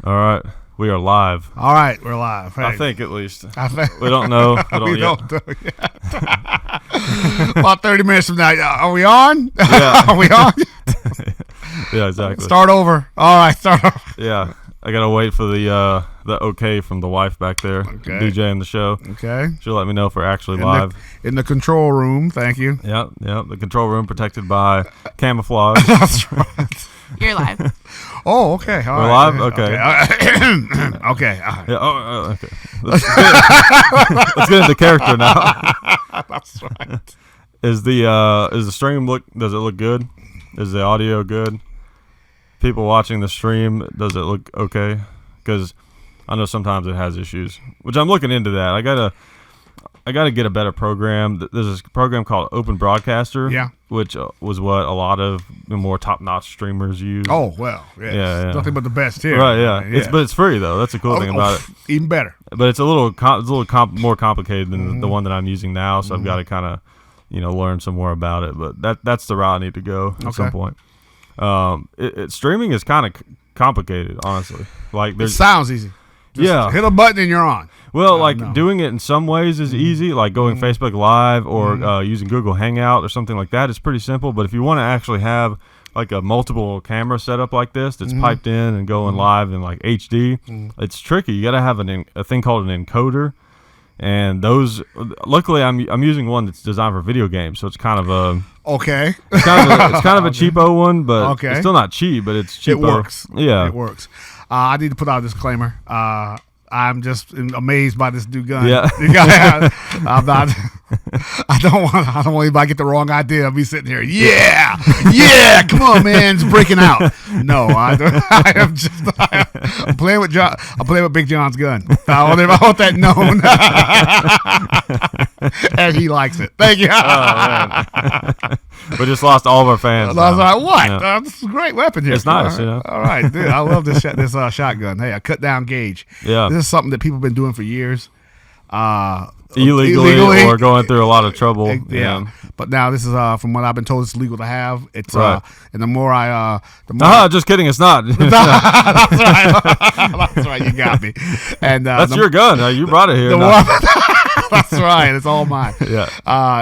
All right. We are live. All right, we're live. Hey. I think at least. We don't know. We don't know yet. About 30 minutes from now. Are we on? Yeah. Are we on? Yeah, exactly. Start over. All right, start over. Yeah. I got to wait for the okay from the wife back there, DJing the show. Okay. She'll let me know if we're actually live. In the control room, thank you. Yep. The control room protected by camouflage. That's right. You're live. Oh, okay. All We're right. live? Okay. Okay. All right. Yeah, okay. Let's get into character now. That's right. Is the stream does it look good? Is the audio good? People watching the stream, does it look okay? Because I know sometimes it has issues, which I'm looking into that. I gotta get a better program. There's this program called Open Broadcaster, which was what a lot of the more top-notch streamers use. Oh well, yeah. Yeah. Nothing but the best here. Right, yeah. But it's free though. That's the cool thing about it. Even better. But it's a little more complicated than the one that I'm using now. So I've got to kind of learn some more about it. But that's the route I need to go at some point. Streaming is kind of complicated, honestly. Like it sounds easy. Just hit a button and you're on. Well, doing it in some ways is easy, like going Facebook Live or using Google Hangout or something like that is pretty simple. But if you want to actually have like a multiple camera setup like this that's piped in and going live in like HD, it's tricky. You got to have a thing called an encoder. And those, luckily, I'm using one that's designed for video games, so it's kind of a It's kind of a cheapo one, but it's still not cheap, but it's cheapo. It works. Yeah, it works. I need to put out a disclaimer. I'm just amazed by this new gun. Yeah, I'm not. I don't want anybody to get the wrong idea of me sitting here. Yeah, come on, man, it's breaking out. No, I'm playing with John. I'm playing with Big John's gun. I want that known, and he likes it. Thank you. We just lost all of our fans. I was like, what? Yeah. This is a great weapon here. It's nice, All right, dude. I love this shotgun. Hey, a cut down gauge. Yeah, this is something that people have been doing for years. Illegally or going through a lot of trouble. Yeah. But now this is from what I've been told, it's legal to have. It's right. And the more just kidding, it's not. That's right. That's right. You got me. And that's your gun. You brought it here. That's right. It's all mine. Yeah.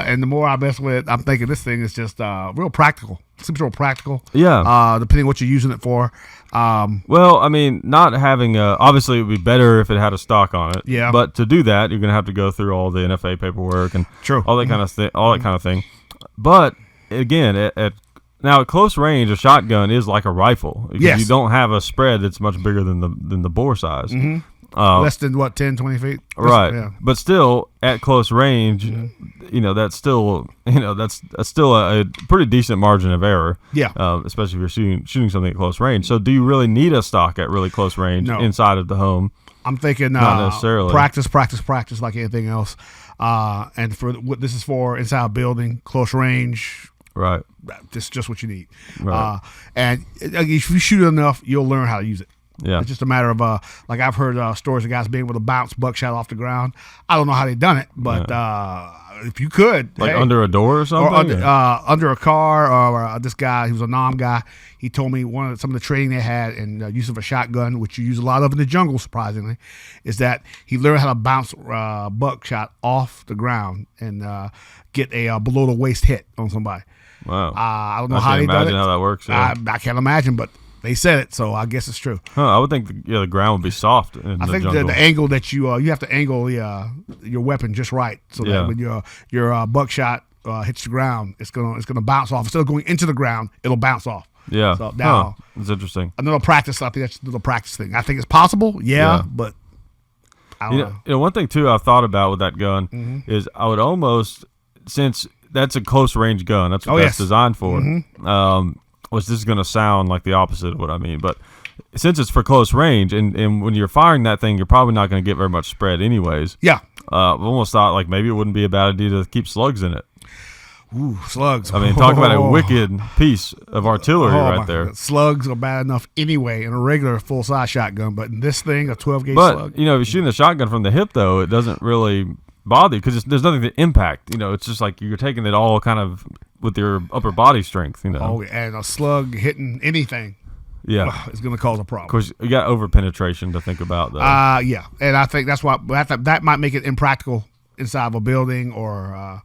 And the more I mess with it, I'm thinking this thing is just real practical. Seems real practical. Yeah. Depending on what you're using it for. Well, I mean, not having obviously it would be better if it had a stock on it. Yeah. But to do that, you're going to have to go through all the NFA paperwork and all that kind of thing. But again, at close range, a shotgun is like a rifle. Yes. You don't have a spread that's much bigger than the bore size. Less than 10, 20 feet. Right. Yeah. But still at close range, that's still a pretty decent margin of error. Yeah. Especially if you're shooting something at close range. So do you really need a stock at really close range inside of the home? I'm thinking not necessarily. Practice like anything else. And for what this is for, inside a building, close range. Right. This is just what you need. Right. And if you shoot it enough, you'll learn how to use it. Yeah. It's just a matter of, like I've heard stories of guys being able to bounce buckshot off the ground. I don't know how they've done it, but if you could. Under a door or something? Or under a car, or this guy, he was a Nam guy, he told me some of the training they had and use of a shotgun, which you use a lot of in the jungle, surprisingly, is that he learned how to bounce buckshot off the ground and get a below-the-waist hit on somebody. Wow. I don't know how they done it. I can't imagine how that works. Yeah. I can't imagine, but they said it, so I guess it's true. I would think the ground would be soft in the jungle. I think the angle that you have to angle your weapon just right, so that when your buckshot hits the ground, it's gonna bounce off. Instead of going into the ground, it'll bounce off. Yeah. So now that's interesting. Another practice. I think that's a little practice thing. I think it's possible. Yeah. But I don't know. One thing too I've thought about with that gun is I would almost, since that's a close range gun, that's what that's designed for. Which this is going to sound like the opposite of what I mean, but since it's for close range, and when you're firing that thing, you're probably not going to get very much spread anyways. Yeah. I've almost thought like maybe it wouldn't be a bad idea to keep slugs in it. Ooh, slugs. I mean, talk about a wicked piece of artillery right there. God. Slugs are bad enough anyway in a regular full-size shotgun, but in this thing, a 12-gauge slug. But, if you're shooting a shotgun from the hip, though, it doesn't really bother you because there's nothing to impact. It's just like you're taking it all kind of with your upper body strength. Oh, and a slug hitting anything. Yeah. it's going to cause a problem. Of course, you got over penetration to think about, though. Yeah, and I think that's why that might make it impractical inside of a building or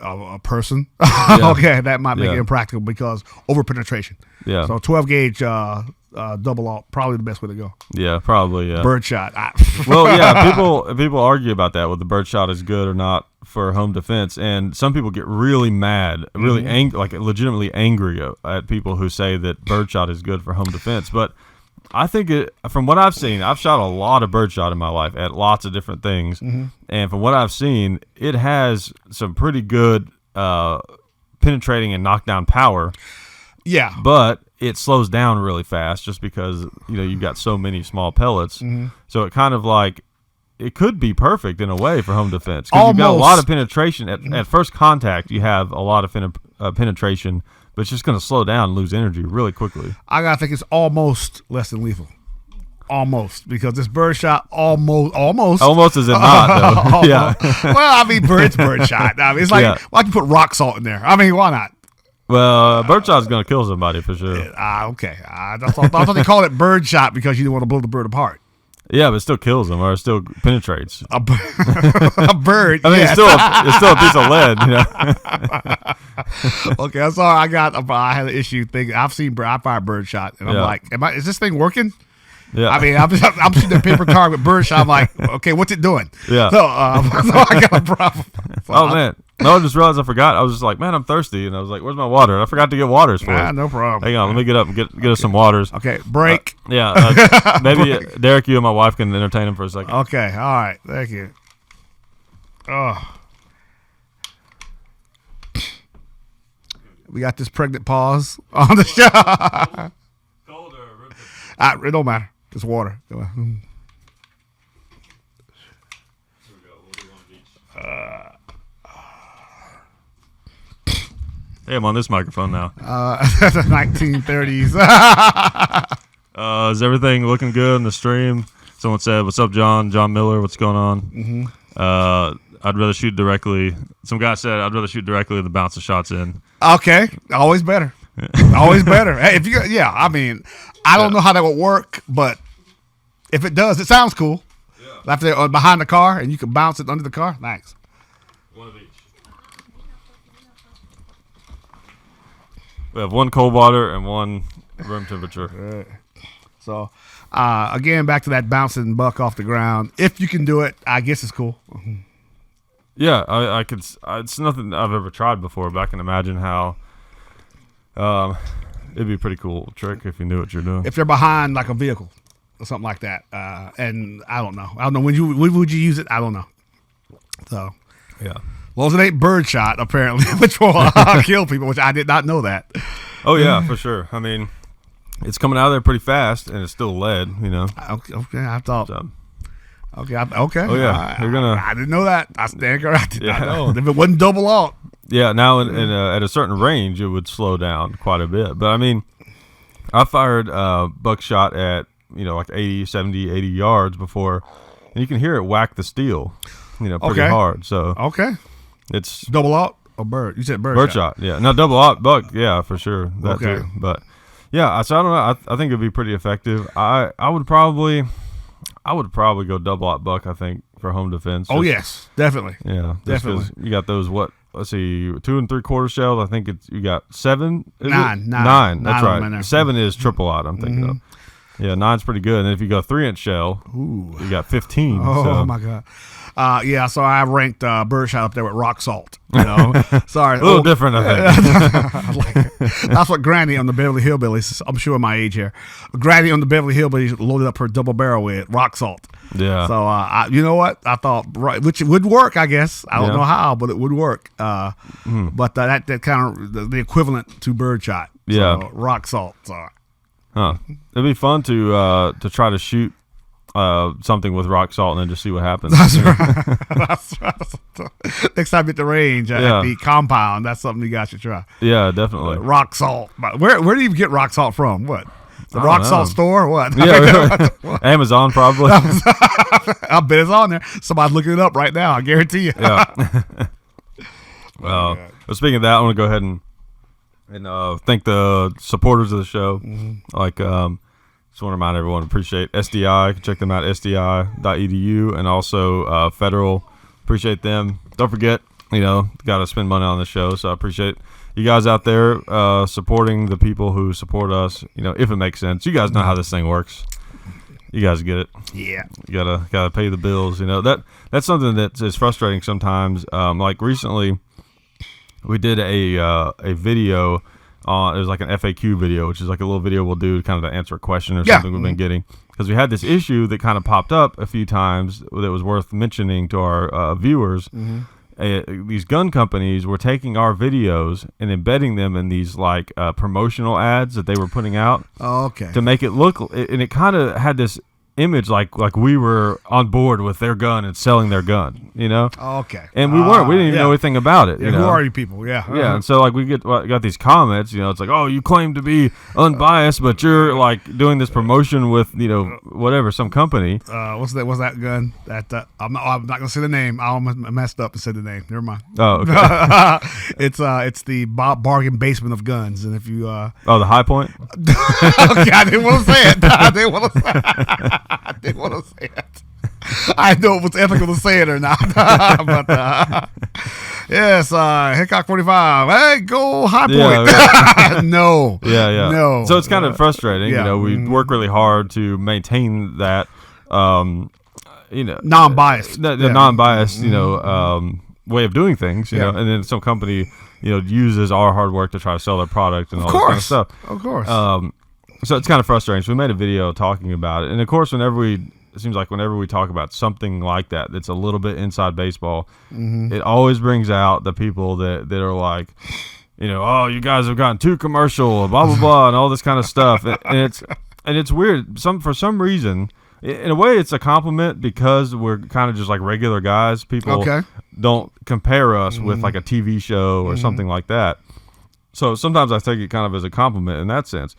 a person. Okay, that might make it impractical because over penetration. Yeah. So 12 gauge double alt probably the best way to go. Yeah, probably. Yeah. Birdshot. Well, yeah, people argue about that, whether the birdshot is good or not for home defense, and some people get really mad, really angry, like legitimately angry at people who say that birdshot is good for home defense. But I think from what I've seen, I've shot a lot of birdshot in my life at lots of different things, and from what I've seen, it has some pretty good penetrating and knockdown power. Yeah, but it slows down really fast just because you've got so many small pellets. So it kind of like it could be perfect in a way for home defense because you've got a lot of penetration at first contact. You have a lot of penetration, but it's just going to slow down and lose energy really quickly. I gotta think it's almost less than lethal. Almost, because this birdshot almost is it not though? Yeah. Well, I mean, it's birdshot. I mean, it's like why'd you put rock salt in there? I mean, why not? Well, birdshot's going to kill somebody for sure. Okay. I thought they called it birdshot because you didn't want to blow the bird apart. Yeah, but it still kills them, or it still penetrates. A bird. I mean, it's still a piece of lead. Okay, I'm sorry. I had an issue thinking. I fired birdshot, and I'm like, is this thing working? Yeah. I mean, I'm shooting a paper target with birdshot. I'm like, okay, what's it doing? Yeah. So I got a problem. So man. No, I just realized I forgot. I was just like, man, I'm thirsty. And I was like, where's my water? And I forgot to get waters for it. No problem. Hang on. Let me get up and get us some waters. Okay, break. Maybe Derek, you and my wife can entertain him for a second. Okay. All right. Thank you. Oh. We got this pregnant pause on the show. Cold or room temperature? It don't matter. Just water. Go on. Here we go. We'll do one of each. Hey, I'm on this microphone now. 1930s. Is everything looking good in the stream? Someone said, "What's up, John? John Miller, what's going on?" I'd rather shoot directly. Some guy said, "I'd rather shoot directly than bounce the shots in." Okay, always better. Always better. Hey, if you, I mean, I don't know how that would work, but if it does, it sounds cool. Yeah. After behind the car, and you can bounce it under the car. Thanks. One of each. We have one cold water and one room temperature. Right. So, again, back to that bouncing buck off the ground. If you can do it, I guess it's cool. Yeah, I could. It's nothing I've ever tried before, but I can imagine how. It'd be a pretty cool trick if you knew what you're doing. If you're behind like a vehicle or something like that, and I don't know. When would you use it? I don't know. So, yeah. Well, it ain't birdshot apparently, which will kill people. Which I did not know that. Oh yeah, for sure. I mean, it's coming out of there pretty fast, and it's still lead. Okay, I thought. So. Okay. Oh yeah, you're gonna. I didn't know that. I stand corrected. I know. If it wasn't double alt. Yeah. Now, at a certain range, it would slow down quite a bit. But I mean, I fired buckshot at like 80, 70, 80 yards before, and you can hear it whack the steel, pretty hard. So it's double alt or bird. You said birdshot. Yeah. No, double alt buck. Yeah, for sure. That too. But yeah. So I don't know. I think it'd be pretty effective. I would probably go double alt buck. I think for home defense. Oh yes, definitely. Yeah, definitely. You got those let's see, 2 3/4 shells. I think you got 7. Nine. That's right. 7 is triple alt. I'm thinking of. Yeah, 9's pretty good. And if you go 3-inch shell, you got 15. Oh my god. Yeah, so I ranked birdshot up there with rock salt. Sorry, a little different, I think. That's what Granny on the Beverly Hillbillies. I'm showing my age here. Granny on the Beverly Hillbillies loaded up her double barrel with rock salt. Yeah. So you know what? I thought which would work. I guess I don't know how, but it would work. But that kind of the equivalent to birdshot. So, rock salt. So. Huh. It'd be fun to try to shoot something with rock salt and then just see what happens. That's right. That's right. Next time at the range at the compound, that's something you guys should try. Yeah, definitely. Rock salt. Where do you get rock salt from? What? The rock salt store? What? Yeah, Amazon probably. I bet it's on there. Somebody's looking it up right now. I guarantee you. Yeah. Well, speaking of that, I want to go ahead and And thank the supporters of the show. Like, just want to remind everyone, appreciate SDI. Check them out, sdi.edu. And also Federal. Appreciate them. Don't forget, got to spend money on the show. So I appreciate you guys out there supporting the people who support us, if it makes sense. You guys know how this thing works. You guys get it. Yeah. You gotta pay the bills. That's something that is frustrating sometimes. Like recently, we did a video on, it was like an FAQ video, which is like a little video we'll do kind of to answer a question or something we've been getting. Because we had this issue that kind of popped up a few times that was worth mentioning to our viewers. These gun companies were taking our videos and embedding them in these like promotional ads that they were putting out. Oh, okay. To make it look, and it kind of had this image like we were on board with their gun and selling their gun, Oh, okay. And we weren't. We didn't even know anything about it. Who are you people? Yeah. Yeah, and so like we got these comments. It's like, oh, you claim to be unbiased, but you're like doing this promotion with whatever, some company. What's that gun? That I'm not gonna say the name. I almost messed up and said the name. Never mind. Oh, okay. It's the bargain basement of guns, and if you the High Point. Okay, I didn't want to say it. I didn't want to say it. I know if it's ethical to say it or not. But yes, Hickok 45. Hey, go High Point. Yeah, No. Yeah. No. So it's kind of frustrating. Yeah. We work really hard to maintain that. Non-biased. The non-biased, way of doing things. And then some company, uses our hard work to try to sell their product and all that kind of stuff. Of course. So it's kind of frustrating. So we made a video talking about it. And of course, whenever we talk about something like that, that's a little bit inside baseball, it always brings out the people that are like, oh, you guys have gotten too commercial, blah, blah, blah, and all this kind of stuff. And it's weird. For some reason, in a way, it's a compliment because we're kind of just like regular guys. People don't compare us with like a TV show or something like that. So sometimes I take it kind of as a compliment in that sense.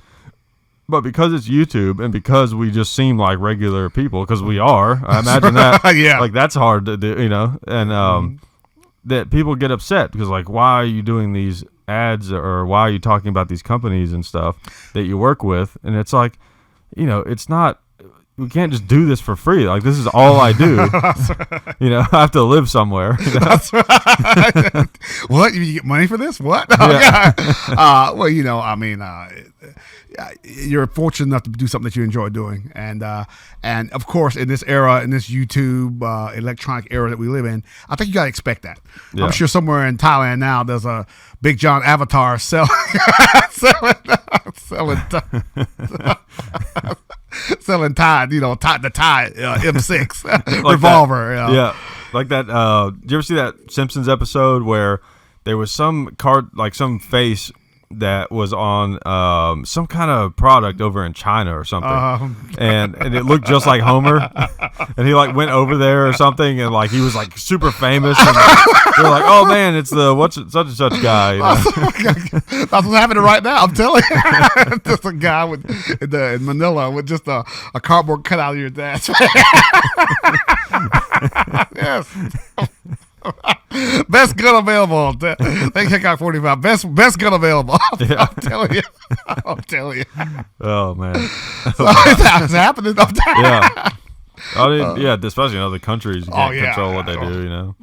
But because it's YouTube and because we just seem like regular people, because we are, I imagine that, like that's hard to do, and that people get upset because like, why are you doing these ads or why are you talking about these companies and stuff that you work with? And it's like, it's not, we can't just do this for free. Like this is all I do. I have to live somewhere. That's right. What? You get money for this? What? Well, you're fortunate enough to do something that you enjoy doing, and of course, in this era, in this YouTube electronic era that we live in, I think you gotta expect that. I'm sure somewhere in Thailand now, there's a Big John avatar selling Tide, the Tide M6 revolver. Yeah, like that. Did you ever see that Simpsons episode where there was some some face that was on some kind of product over in China or something, and it looked just like Homer, and he like went over there or something, and like he was like super famous, and they're like, oh man, it's the such and such guy. That's what's happening right now. I'm telling you, just a guy in Manila with just a cardboard cutout of your dad. Yes. Best gun available. Thank Hickok 45. Best gun available. I'm telling you. Oh man. So it's happening. Yeah. Especially in other countries, you can't control what they do.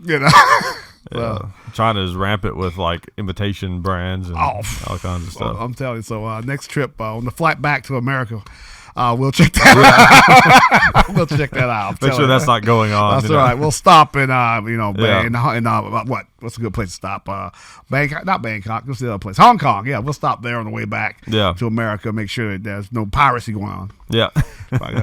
China is rampant with like imitation brands and all kinds of stuff. Well, I'm telling you. So next trip on the flight back to America. We'll check that out. We'll check that out. Make sure that's not going on. That's right. We'll stop in, what's a good place to stop? Bangkok, not Bangkok. What's the other place? Hong Kong. Yeah, we'll stop there on the way back to America. Make sure that there's no piracy going on. Yeah.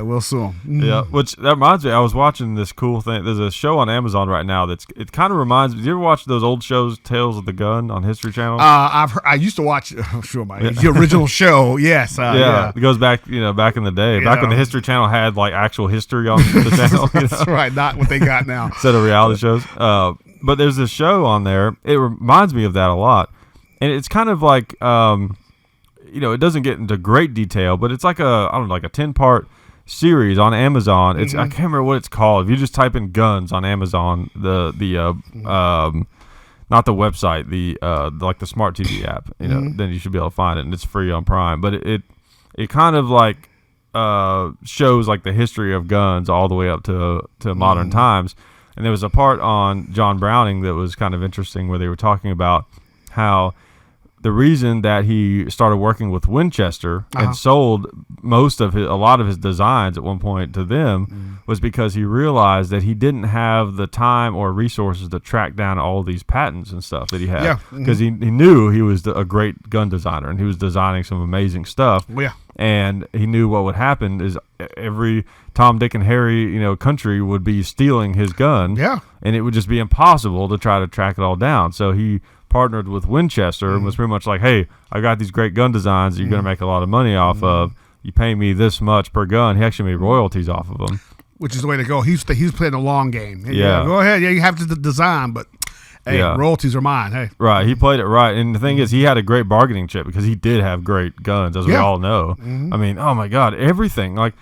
We'll sue them. Yeah, which that reminds me, I was watching this cool thing. There's a show on Amazon right now it kind of reminds me. Do you ever watch those old shows, Tales of the Gun on History Channel? I used to watch the original show. Yes. It goes back, back in the day, back when the History Channel had like actual history on the channel. That's right, not what they got now. Instead of reality shows. But there's this show on there. It reminds me of that a lot, and it's kind of like, it doesn't get into great detail, but it's like a 10-part series on Amazon. It's I can't remember what it's called. If you just type in guns on Amazon, the not the website, the like the smart TV app, then you should be able to find it, and it's free on Prime. But it kind of like shows like the history of guns all the way up to modern times. And there was a part on John Browning that was kind of interesting where they were talking about how the reason that he started working with Winchester and sold a lot of his designs at one point to them was because he realized that he didn't have the time or resources to track down all these patents and stuff that he had. Yeah. Because he knew he was a great gun designer and he was designing some amazing stuff. Yeah. And he knew what would happen is every Tom, Dick, and Harry, country would be stealing his gun. Yeah. And it would just be impossible to try to track it all down. So he partnered with Winchester and was pretty much like, hey, I got these great gun designs that you're going to make a lot of money off of. You pay me this much per gun. He actually made royalties off of them. Which is the way to go. He's playing a long game. Yeah. Go ahead. Yeah, you have to design, but hey, royalties are mine. Hey. Right. He played it right. And the thing is, he had a great bargaining chip because he did have great guns, as we all know. I mean, oh my God, everything. Like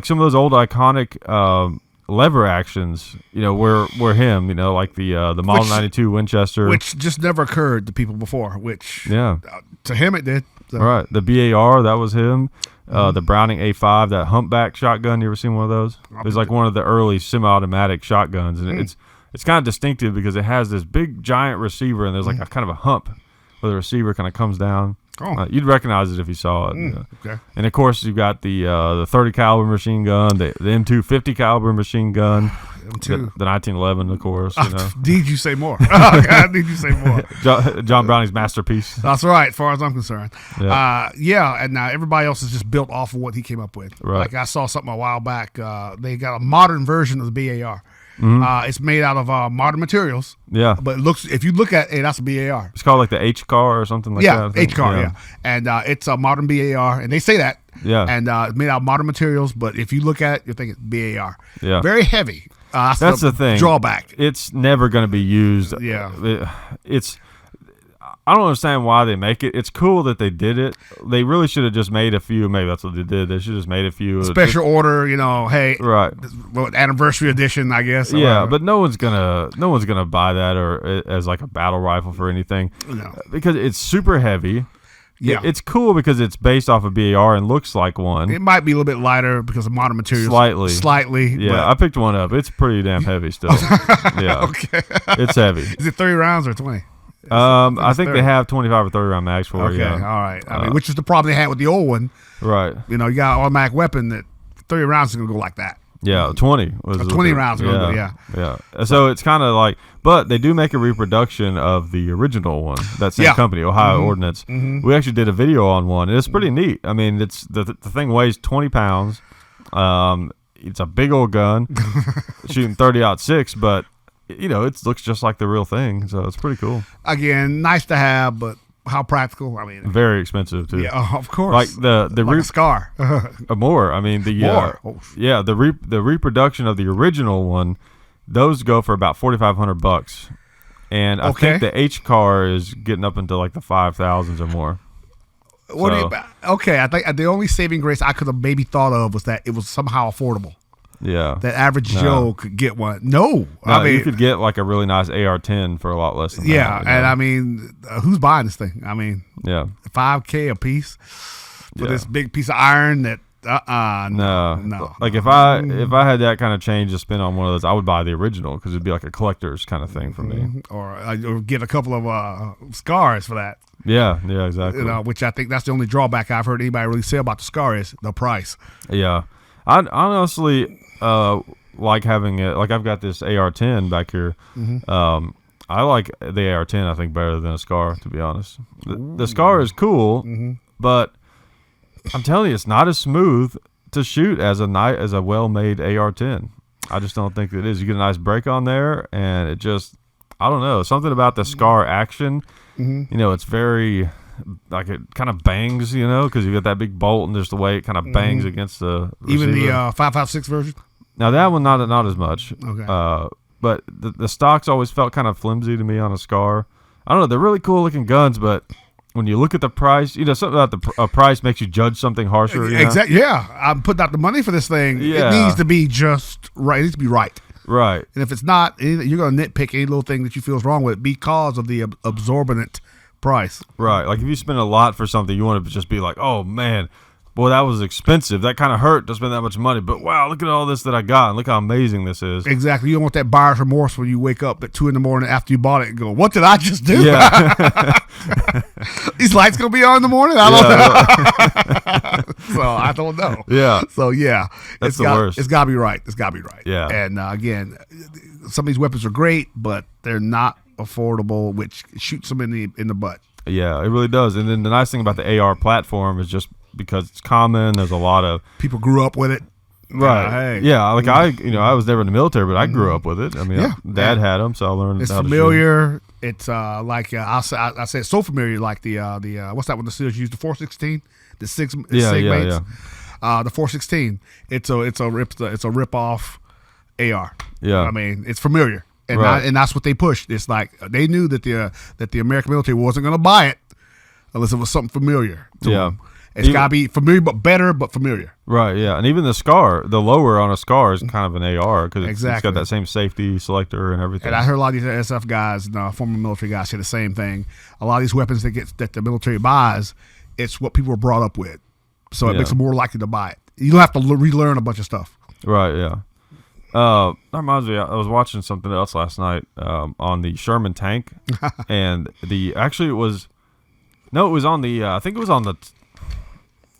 some of those old iconic lever actions, were him, like the Model 92 Winchester. Which just never occurred to people before, which to him it did. So. Right. The BAR, that was him. The Browning A5, that humpback shotgun. You ever seen one of those? It was like one of the early semi-automatic shotguns, and it's kind of distinctive because it has this big giant receiver, and there's like a kind of a hump where the receiver kind of comes down. Oh. You'd recognize it if you saw it. Okay. And of course, you've got the 30 caliber machine gun, the M250 caliber machine gun, the 1911, of course. Need you say more? Oh God, need you say more? John Browning's masterpiece. That's right, as far as I'm concerned. Yeah. And now everybody else is just built off of what he came up with. Right. Like I saw something a while back. They got a modern version of the BAR. It's made out of modern materials. Yeah. But if you look at it, that's a BAR. It's called like the H car or something like that. Yeah, H car, yeah. And it's a modern BAR, and they say that. Yeah. And it's made out of modern materials, but if you look at it, you're thinking BAR. Yeah. Very heavy. That's the thing. Drawback. It's never going to be used. Yeah. I don't understand why they make it. It's cool that they did it. They really should have just made a few. Maybe that's what they did. They should have just made a few. Special order, hey. Right. Anniversary edition, I guess. Yeah, but no one's gonna buy that or as like a battle rifle for anything. No. Because it's super heavy. Yeah. It's cool because it's based off of BAR and looks like one. It might be a little bit lighter because of modern materials. Slightly. Yeah, I picked one up. It's pretty damn heavy still. Yeah. Okay. It's heavy. Is it 30 rounds or 20? I think 30. They have 25 or 30 round mags for it. Okay, all right. I mean, which is the problem they had with the old one. Right. You got an automatic weapon that 30 rounds is going to go like that. Yeah, 20 was 20 rounds. Yeah. So it's kind of like, but they do make a reproduction of the original one. That same company, Ohio Ordnance. We actually did a video on one, and it's pretty neat. I mean, it's the thing weighs 20 pounds. It's a big old gun, shooting 30-06, but it looks just like the real thing, so it's pretty cool. Again, nice to have, but how practical? I mean, very expensive too. Yeah, of course. Like the like a scar. More. I mean the reproduction of the original one, those go for about $4,500, and I think the H car is getting up into like the 5,000s or more. I think the only saving grace I could have maybe thought of was that it was somehow affordable. Yeah, that average Joe could get one. No, I mean you could get like a really nice AR-10 for a lot less than that. Yeah, and I mean, who's buying this thing? I mean, $5,000 a piece for this big piece of iron that. No. Like if I had that kind of change to spend on one of those, I would buy the original because it'd be like a collector's kind of thing for me. Or get a couple of scars for that. Yeah, exactly. Which I think that's the only drawback I've heard anybody really say about the scar is the price. Yeah, I honestly like having it. Like I've got this AR-10 back here. I like the AR-10. I think better than a scar, to be honest. The scar is cool, but I'm telling you, it's not as smooth to shoot as a well-made AR-10. I just don't think it is. You get a nice break on there, and it just, I don't know, something about the scar action. It's very, like it kind of bangs, because you got that big bolt, and there's the way it kind of bangs against the receiver. Even the 5.56 version. Now that one, not as much. Okay. But the stocks always felt kind of flimsy to me on a scar. I don't know. They're really cool looking guns, but when you look at the price, something about the price makes you judge something harsher. Exactly. Yeah, I'm putting out the money for this thing. Yeah. It needs to be just right. It needs to be right. Right. And if it's not, you're going to nitpick any little thing that you feel is wrong with it because of the absorbent price. Right. Like if you spend a lot for something, you want to just be like, oh man, boy, that was expensive. That kind of hurt to spend that much money. But wow, look at all this that I got, and look how amazing this is. Exactly. You don't want that buyer's remorse when you wake up at 2 a.m. after you bought it and go, "What did I just do?" Yeah. These lights gonna be on in the morning. I don't know. So I don't know. Yeah. So yeah, That's the worst. It's gotta be right. It's gotta be right. Yeah. And again, some of these weapons are great, but they're not affordable, which shoots them in the butt. Yeah, it really does. And then the nice thing about the AR platform is just because it's common. There's a lot of people grew up with it. Right. Hey. Yeah. Like I was never in the military, but I grew up with it. I mean, Yeah. Dad had them, so I learned. It's how to shoot. familiar. It's like I say it's so familiar. Like the what's that one the SEALs use, the 416, the six Yeah, sig yeah, mates. The 416. It's a rip off AR. Yeah. I mean, it's familiar, and Right. and that's what they pushed. It's like they knew that the American military wasn't going to buy it unless it was something familiar to Yeah. them. It's got to be familiar, but better, but familiar. Right. Yeah. And even the lower on a SCAR is kind of an AR because it's Exactly. got that same safety selector and everything. And I heard a lot of these SF guys, former military guys, say the same thing. A lot of these weapons that the military buys, it's what people were brought up with, so it makes them more likely to buy it. You don't have to relearn a bunch of stuff. Right. Yeah. That reminds me. I was watching something else last night on the Sherman tank, and it was on the I think it was on the.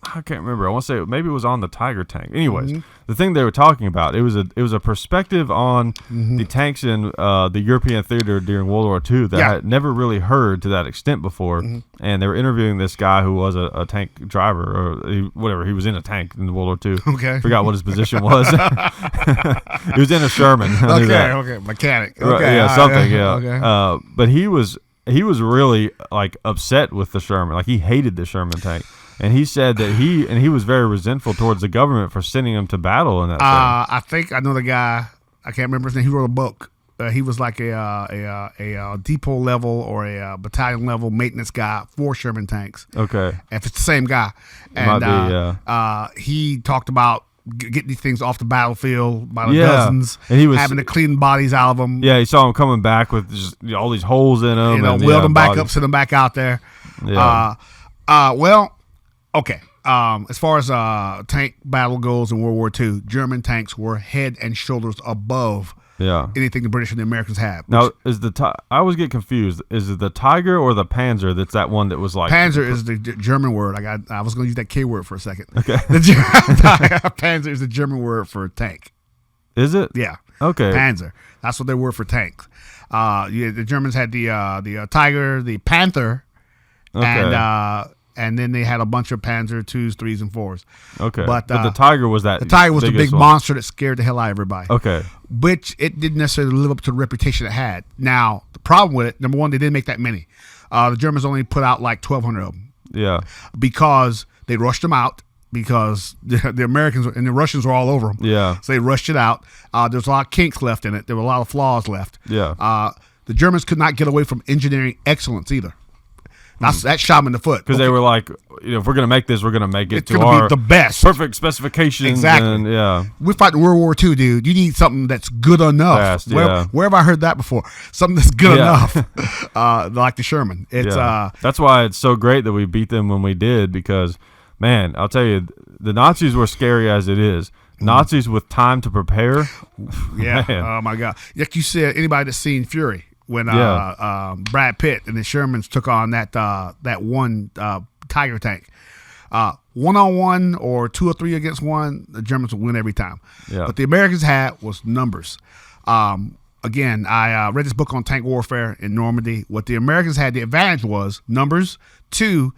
I can't remember. I want to say maybe it was on the Tiger tank. Anyways, the thing they were talking about, it was a perspective on the tanks in the European theater during World War II that I had never really heard to that extent before. And they were interviewing this guy who was a tank driver or whatever. He was in a tank in World War II. Okay. Forgot what his position was. He was in a Sherman. Okay, mechanic. Okay, Right, yeah, something. Yeah. Okay. But he was really like upset with the Sherman. Like he hated the Sherman tank. And he said that he was very resentful towards the government for sending him to battle in that thing. I think I know the guy. I can't remember his name. He wrote a book. He was like a depot level or a battalion level maintenance guy for Sherman tanks. Okay. If it's the same guy, and might be, he talked about getting these things off the battlefield by the Yeah. dozens, And he was having to clean bodies out of them. Yeah, he saw him coming back with just all these holes in them. Weld them back up, send them back out there. Yeah. Okay. As far as tank battle goes in World War II, German tanks were head and shoulders above anything the British and the Americans have. Now, I always get confused. Is it the Tiger or the Panzer that's that one that was like... Panzer is the German word. I was going to use that K word for a second. Okay. Panzer is the German word for tank. Is it? Yeah. Okay. Panzer. That's what they were for tanks. The Germans had the Tiger, the Panther, and then they had a bunch of Panzer 2s, 3s, and 4s. Okay. But the Tiger was that. The Tiger was the big one. monster that scared the hell out of everybody. Okay. Which it didn't necessarily live up to the reputation it had. Now, the problem with it, number one, they didn't make that many. The Germans only put out like 1,200 of them. Yeah. Because they rushed them out because the Americans and the Russians were all over them. Yeah. So they rushed it out. There's a lot of kinks left in it. There were a lot of flaws left. Yeah. The Germans could not get away from engineering excellence either. That shot them in the foot. Because they were like, if we're going to make this, we're going to make it it's to gonna our be the best. perfect specifications. Exactly. And, yeah. We're fighting World War II, dude. You need something that's good enough. Fast, Where have I heard that before? Something that's good enough. Like the Sherman. It's That's why it's so great that we beat them when we did because, man, I'll tell you, the Nazis were scary as it is. Nazis with time to prepare. Yeah. Man. Oh, my God. Like you said, anybody that's seen Fury, when Brad Pitt and the Shermans took on that one Tiger tank. 1-on-1 or 2 or 3 against one, the Germans would win every time. Yeah. What the Americans had was numbers. Again, I read this book on tank warfare in Normandy. What the Americans had, the advantage was numbers. 2,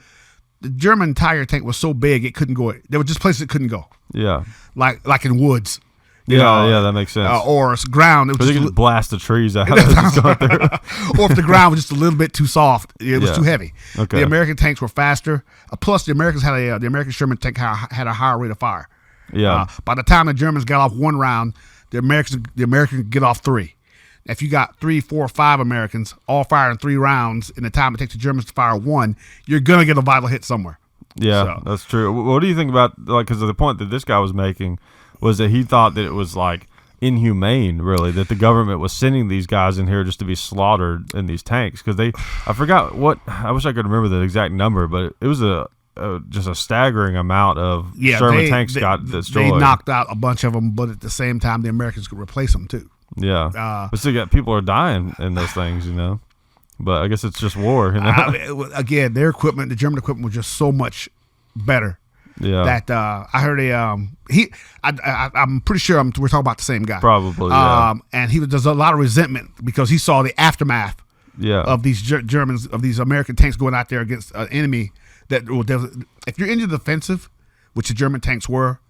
the German Tiger tank was so big it couldn't go. There were just places it couldn't go. Yeah. Like in woods. Yeah, that makes sense. Or it's ground. It was they could just blast the trees out. Or if the ground was just a little bit too soft, it was too heavy. Okay. The American tanks were faster. Plus, the Americans had the American Sherman tank had a higher rate of fire. Yeah. By the time the Germans got off one round, the Americans get off 3. If you got 3, 4, 5 Americans all firing 3 rounds in the time it takes the Germans to fire 1, you're gonna get a vital hit somewhere. Yeah, that's true. What do you think about because of the point that this guy was making was that he thought that it was like inhumane, really, that the government was sending these guys in here just to be slaughtered in these tanks. Because I forgot I wish I could remember the exact number, but it was just a staggering amount of Sherman tanks got destroyed. They knocked out a bunch of them, but at the same time, the Americans could replace them too. Yeah, but still, people are dying in those things, But I guess it's just war, Again, their equipment, the German equipment, was just so much better. Yeah. That I heard I'm pretty sure we're talking about the same guy. Probably. Yeah. And there's a lot of resentment because he saw the aftermath. Yeah. Of these Germans, of these American tanks going out there against an enemy if you're into the defensive, which the German tanks were,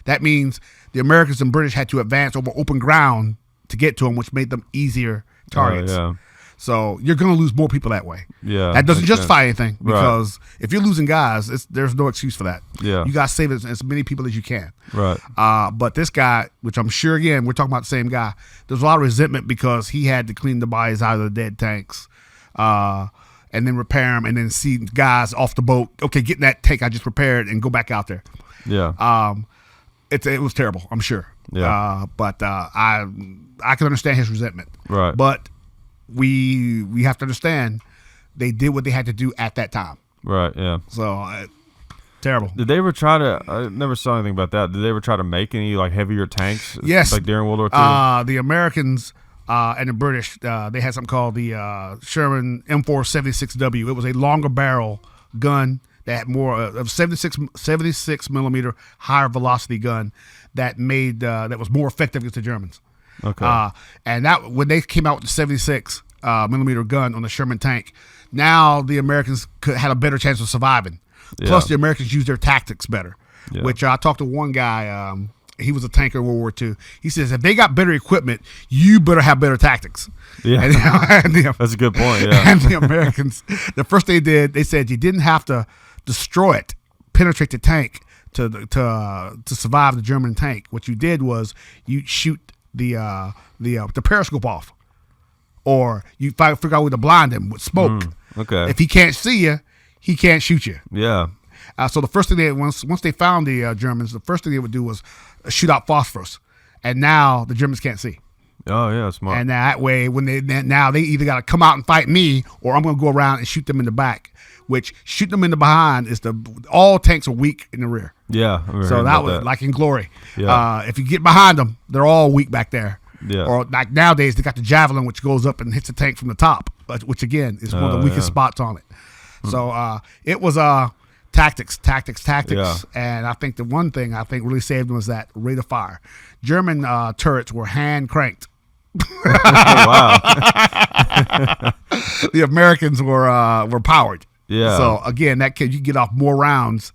that means the Americans and British had to advance over open ground to get to them, which made them easier targets. Yeah. So you're going to lose more people that way. Yeah, that doesn't justify anything because if you're losing guys, there's no excuse for that. Yeah, you got to save as many people as you can. Right. But this guy, which I'm sure again we're talking about the same guy, there's a lot of resentment because he had to clean the bodies out of the dead tanks, and then repair them, and then see guys off the boat. Okay, get in that tank I just repaired and go back out there. Yeah. It was terrible. I'm sure. Yeah. But I can understand his resentment. Right. But we have to understand they did what they had to do at that time. Right, yeah. So, terrible. Did they ever try to, I never saw anything about that, did they ever try to make any heavier tanks? Yes. Like during World War II? The Americans and the British, they had something called the Sherman M476W. It was a longer barrel gun that had more of 76 millimeter higher velocity gun that was more effective against the Germans. Okay. And that when they came out with the 76 millimeter gun on the Sherman tank, now the Americans had a better chance of surviving. Plus, the Americans used their tactics better. Yeah. Which I talked to one guy. He was a tanker in World War II. He says if they got better equipment, you better have better tactics. Yeah, that's a good point. Yeah. And the Americans, the first thing they did, they said you didn't have to destroy it, penetrate the tank to survive the German tank. What you did was you shoot the periscope off, or you figure out a way to blind him with smoke. Okay. If he can't see you, he can't shoot you. Yeah. So the first thing once they found the Germans, the first thing they would do was shoot out phosphorus, and now the Germans can't see. Oh yeah, smart. And that way, when they either got to come out and fight me, or I'm going to go around and shoot them in the back. Which shooting them in the behind is all tanks are weak in the rear. Yeah. So that was like in Glory. Yeah. If you get behind them, they're all weak back there. Yeah. Or like nowadays, they got the javelin, which goes up and hits the tank from the top, which again is one of the weakest spots on it. So it was tactics. Yeah. And I think the one thing I think really saved them was that rate of fire. German turrets were hand cranked. Wow. The Americans were powered. Yeah. So again, you can get off more rounds,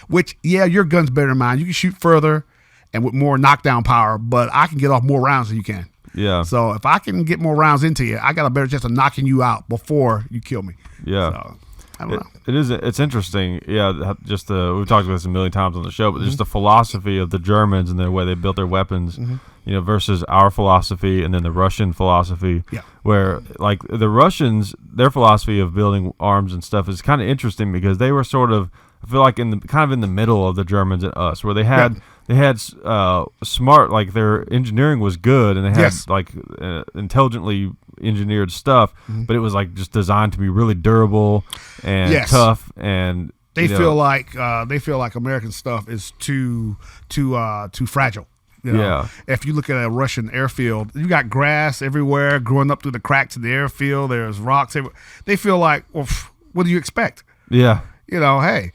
which your gun's better than mine. You can shoot further and with more knockdown power, but I can get off more rounds than you can. Yeah. So if I can get more rounds into you, I got a better chance of knocking you out before you kill me. Yeah. So, I don't know. It's interesting. Yeah. Just we've talked about this a million times on the show, but just the philosophy of the Germans and the way they built their weapons. Versus our philosophy and then the Russian philosophy, where like the Russians, their philosophy of building arms and stuff is kind of interesting because they were sort of, I feel like in the middle of the Germans and us, where they had smart, like their engineering was good and they had intelligently engineered stuff, but it was like just designed to be really durable and tough, and they feel like American stuff is too fragile. If you look at a Russision airfield, you got grass everywhere growing up through the cracks in the airfield. There's rocks everywhere. They feel like, well, what do you expect? Yeah. Hey,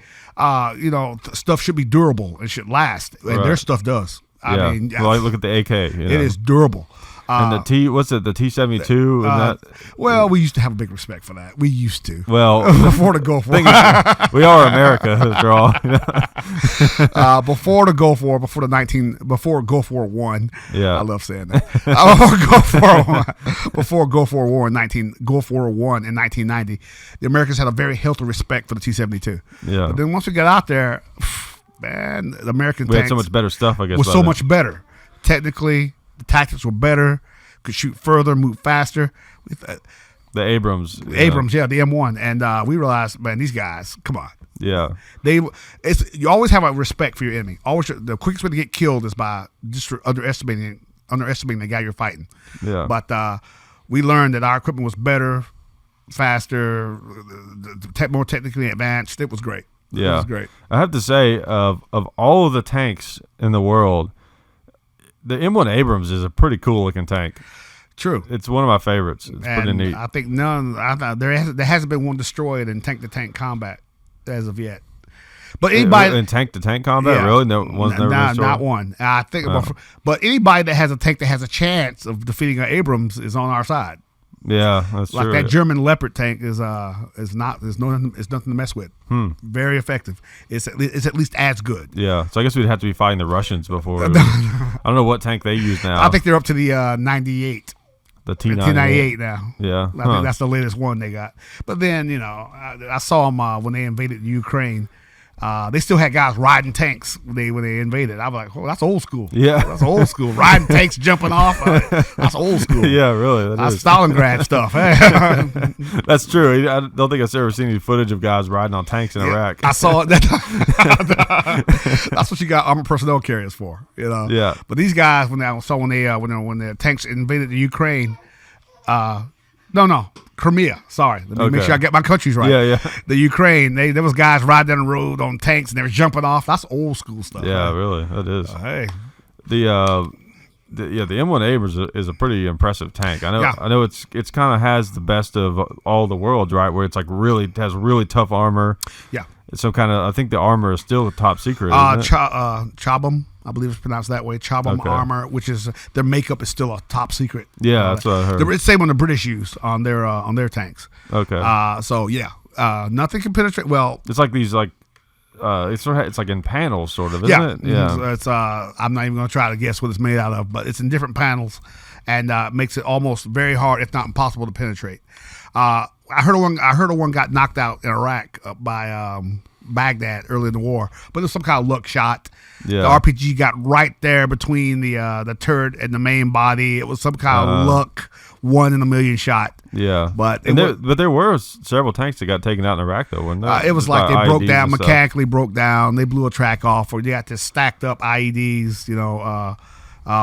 stuff should be durable and should last, and their stuff does. I mean, look at the AK. It is durable. And the T-72? Well, we used to have a big respect for that. We used to. Well, before the Gulf War. We are America, after all. Before the Gulf War, before Gulf War One. Yeah. I love saying that. Before Gulf War One in 1990, the Americans had a very healthy respect for the T-72. Yeah. But then once we got out there, man, the American tanks had so much better stuff, I guess. Was so much better. Technically, the tactics were better, could shoot further, move faster. The Abrams. The M1. And we realized, man, these guys, come on. Yeah. You always have a respect for your enemy. Always, the quickest way to get killed is by just underestimating underestimating the guy you're fighting. Yeah. But we learned that our equipment was better, faster, more technically advanced. It was great. Yeah. It was great. I have to say, of all of the tanks in the world, the M1 Abrams is a pretty cool looking tank. True. It's one of my favorites. It's pretty neat. I think there hasn't been one destroyed in tank-to-tank combat as of yet. But anybody in tank-to-tank combat, really? No one's never been destroyed? Not one. I think, but anybody that has a tank that has a chance of defeating an Abrams is on our side. Yeah, that's like true. That German Leopard tank is nothing to mess with. Very effective. It's at least as good. Yeah, so I guess we'd have to be fighting the Russians before. I don't know what tank they use now. I think they're up to the 98. The T98 now. Yeah, I think that's the latest one they got. But then I saw them when they invaded Ukraine. They still had guys riding tanks when they invaded. I was like, oh, that's old school. Yeah. That's old school. Riding tanks, jumping off. That's old school. Yeah, really. That's Stalingrad stuff. That's true. I don't think I've ever seen any footage of guys riding on tanks in Iraq. I saw it. That's what you got armored personnel carriers for. Yeah. But these guys, when the tanks invaded the Ukraine, Crimea. Sorry. Let me make sure I get my countries right. Yeah. The Ukraine, there was guys riding down the road on tanks and they were jumping off. That's old school stuff. Yeah, right? really. That is. Hey. The M1 Abrams is a pretty impressive tank. I know it's kind of has the best of all the worlds, right? Where it's like has really tough armor. Yeah. So I think the armor is still top secret. Isn't it? Chabam, I believe it's pronounced that way. Chabam armor, which is their makeup is still a top secret. Yeah, that's what I heard. The same one the British use on their tanks. Okay. So yeah, nothing can penetrate. Well, it's like these it's like in panels, sort of, isn't it? Yeah. It's I'm not even going to try to guess what it's made out of, but it's in different panels, and makes it almost very hard, if not impossible, to penetrate. I heard one got knocked out in Iraq by Baghdad early in the war, but it was some kind of luck shot. Yeah. The RPG got right there between the turret and the main body. It was some kind of luck, 1 in a million shot. Yeah, but there were several tanks that got taken out in Iraq, though, wasn't there? It was like they broke down, mechanically broke down. They blew a track off, or they got this stacked up IEDs.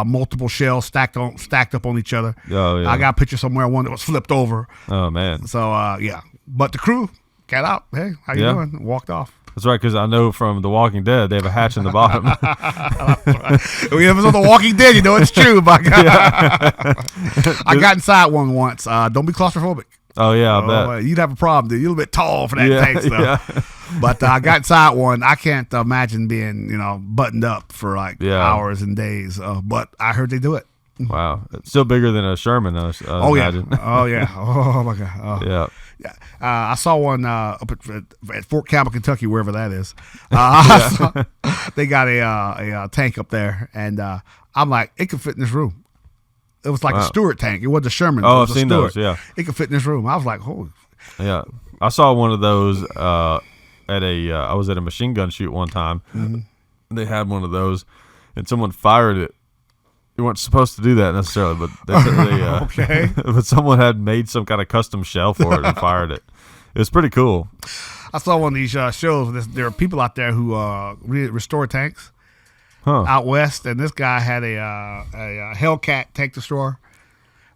Multiple shells stacked up on each other. Oh, yeah. I got a picture somewhere, one that was flipped over. Oh man. So yeah, but the crew got out. Hey, how you doing? Walked off. That's right, because I know from The Walking Dead they have a hatch in the bottom. It was on The Walking Dead, it's true. My God. I got inside one once. Don't be claustrophobic. Oh yeah, I bet. You'd have a problem, dude. You're a little bit tall for that tank stuff. Yeah. But I got inside one. I can't imagine being, buttoned up for hours and days. But I heard they do it. Wow, it's still bigger than a Sherman. Imagine. Oh yeah. Oh my God. Yeah. Yeah, I saw one up at Fort Campbell, Kentucky, wherever that is. They got a tank up there, and I'm like, it could fit in this room. It was like a Stuart tank. It wasn't a Sherman. Oh, I've seen those. Yeah, it could fit in this room. I was like, holy. Yeah, I saw one of those I was at a machine gun shoot one time. Mm-hmm. They had one of those, and someone fired it. You weren't supposed to do that necessarily, but okay. But someone had made some kind of custom shell for it and fired it. It was pretty cool. I saw one of these shows. There are people out there who restore tanks out west, and this guy had a Hellcat tank destroyer.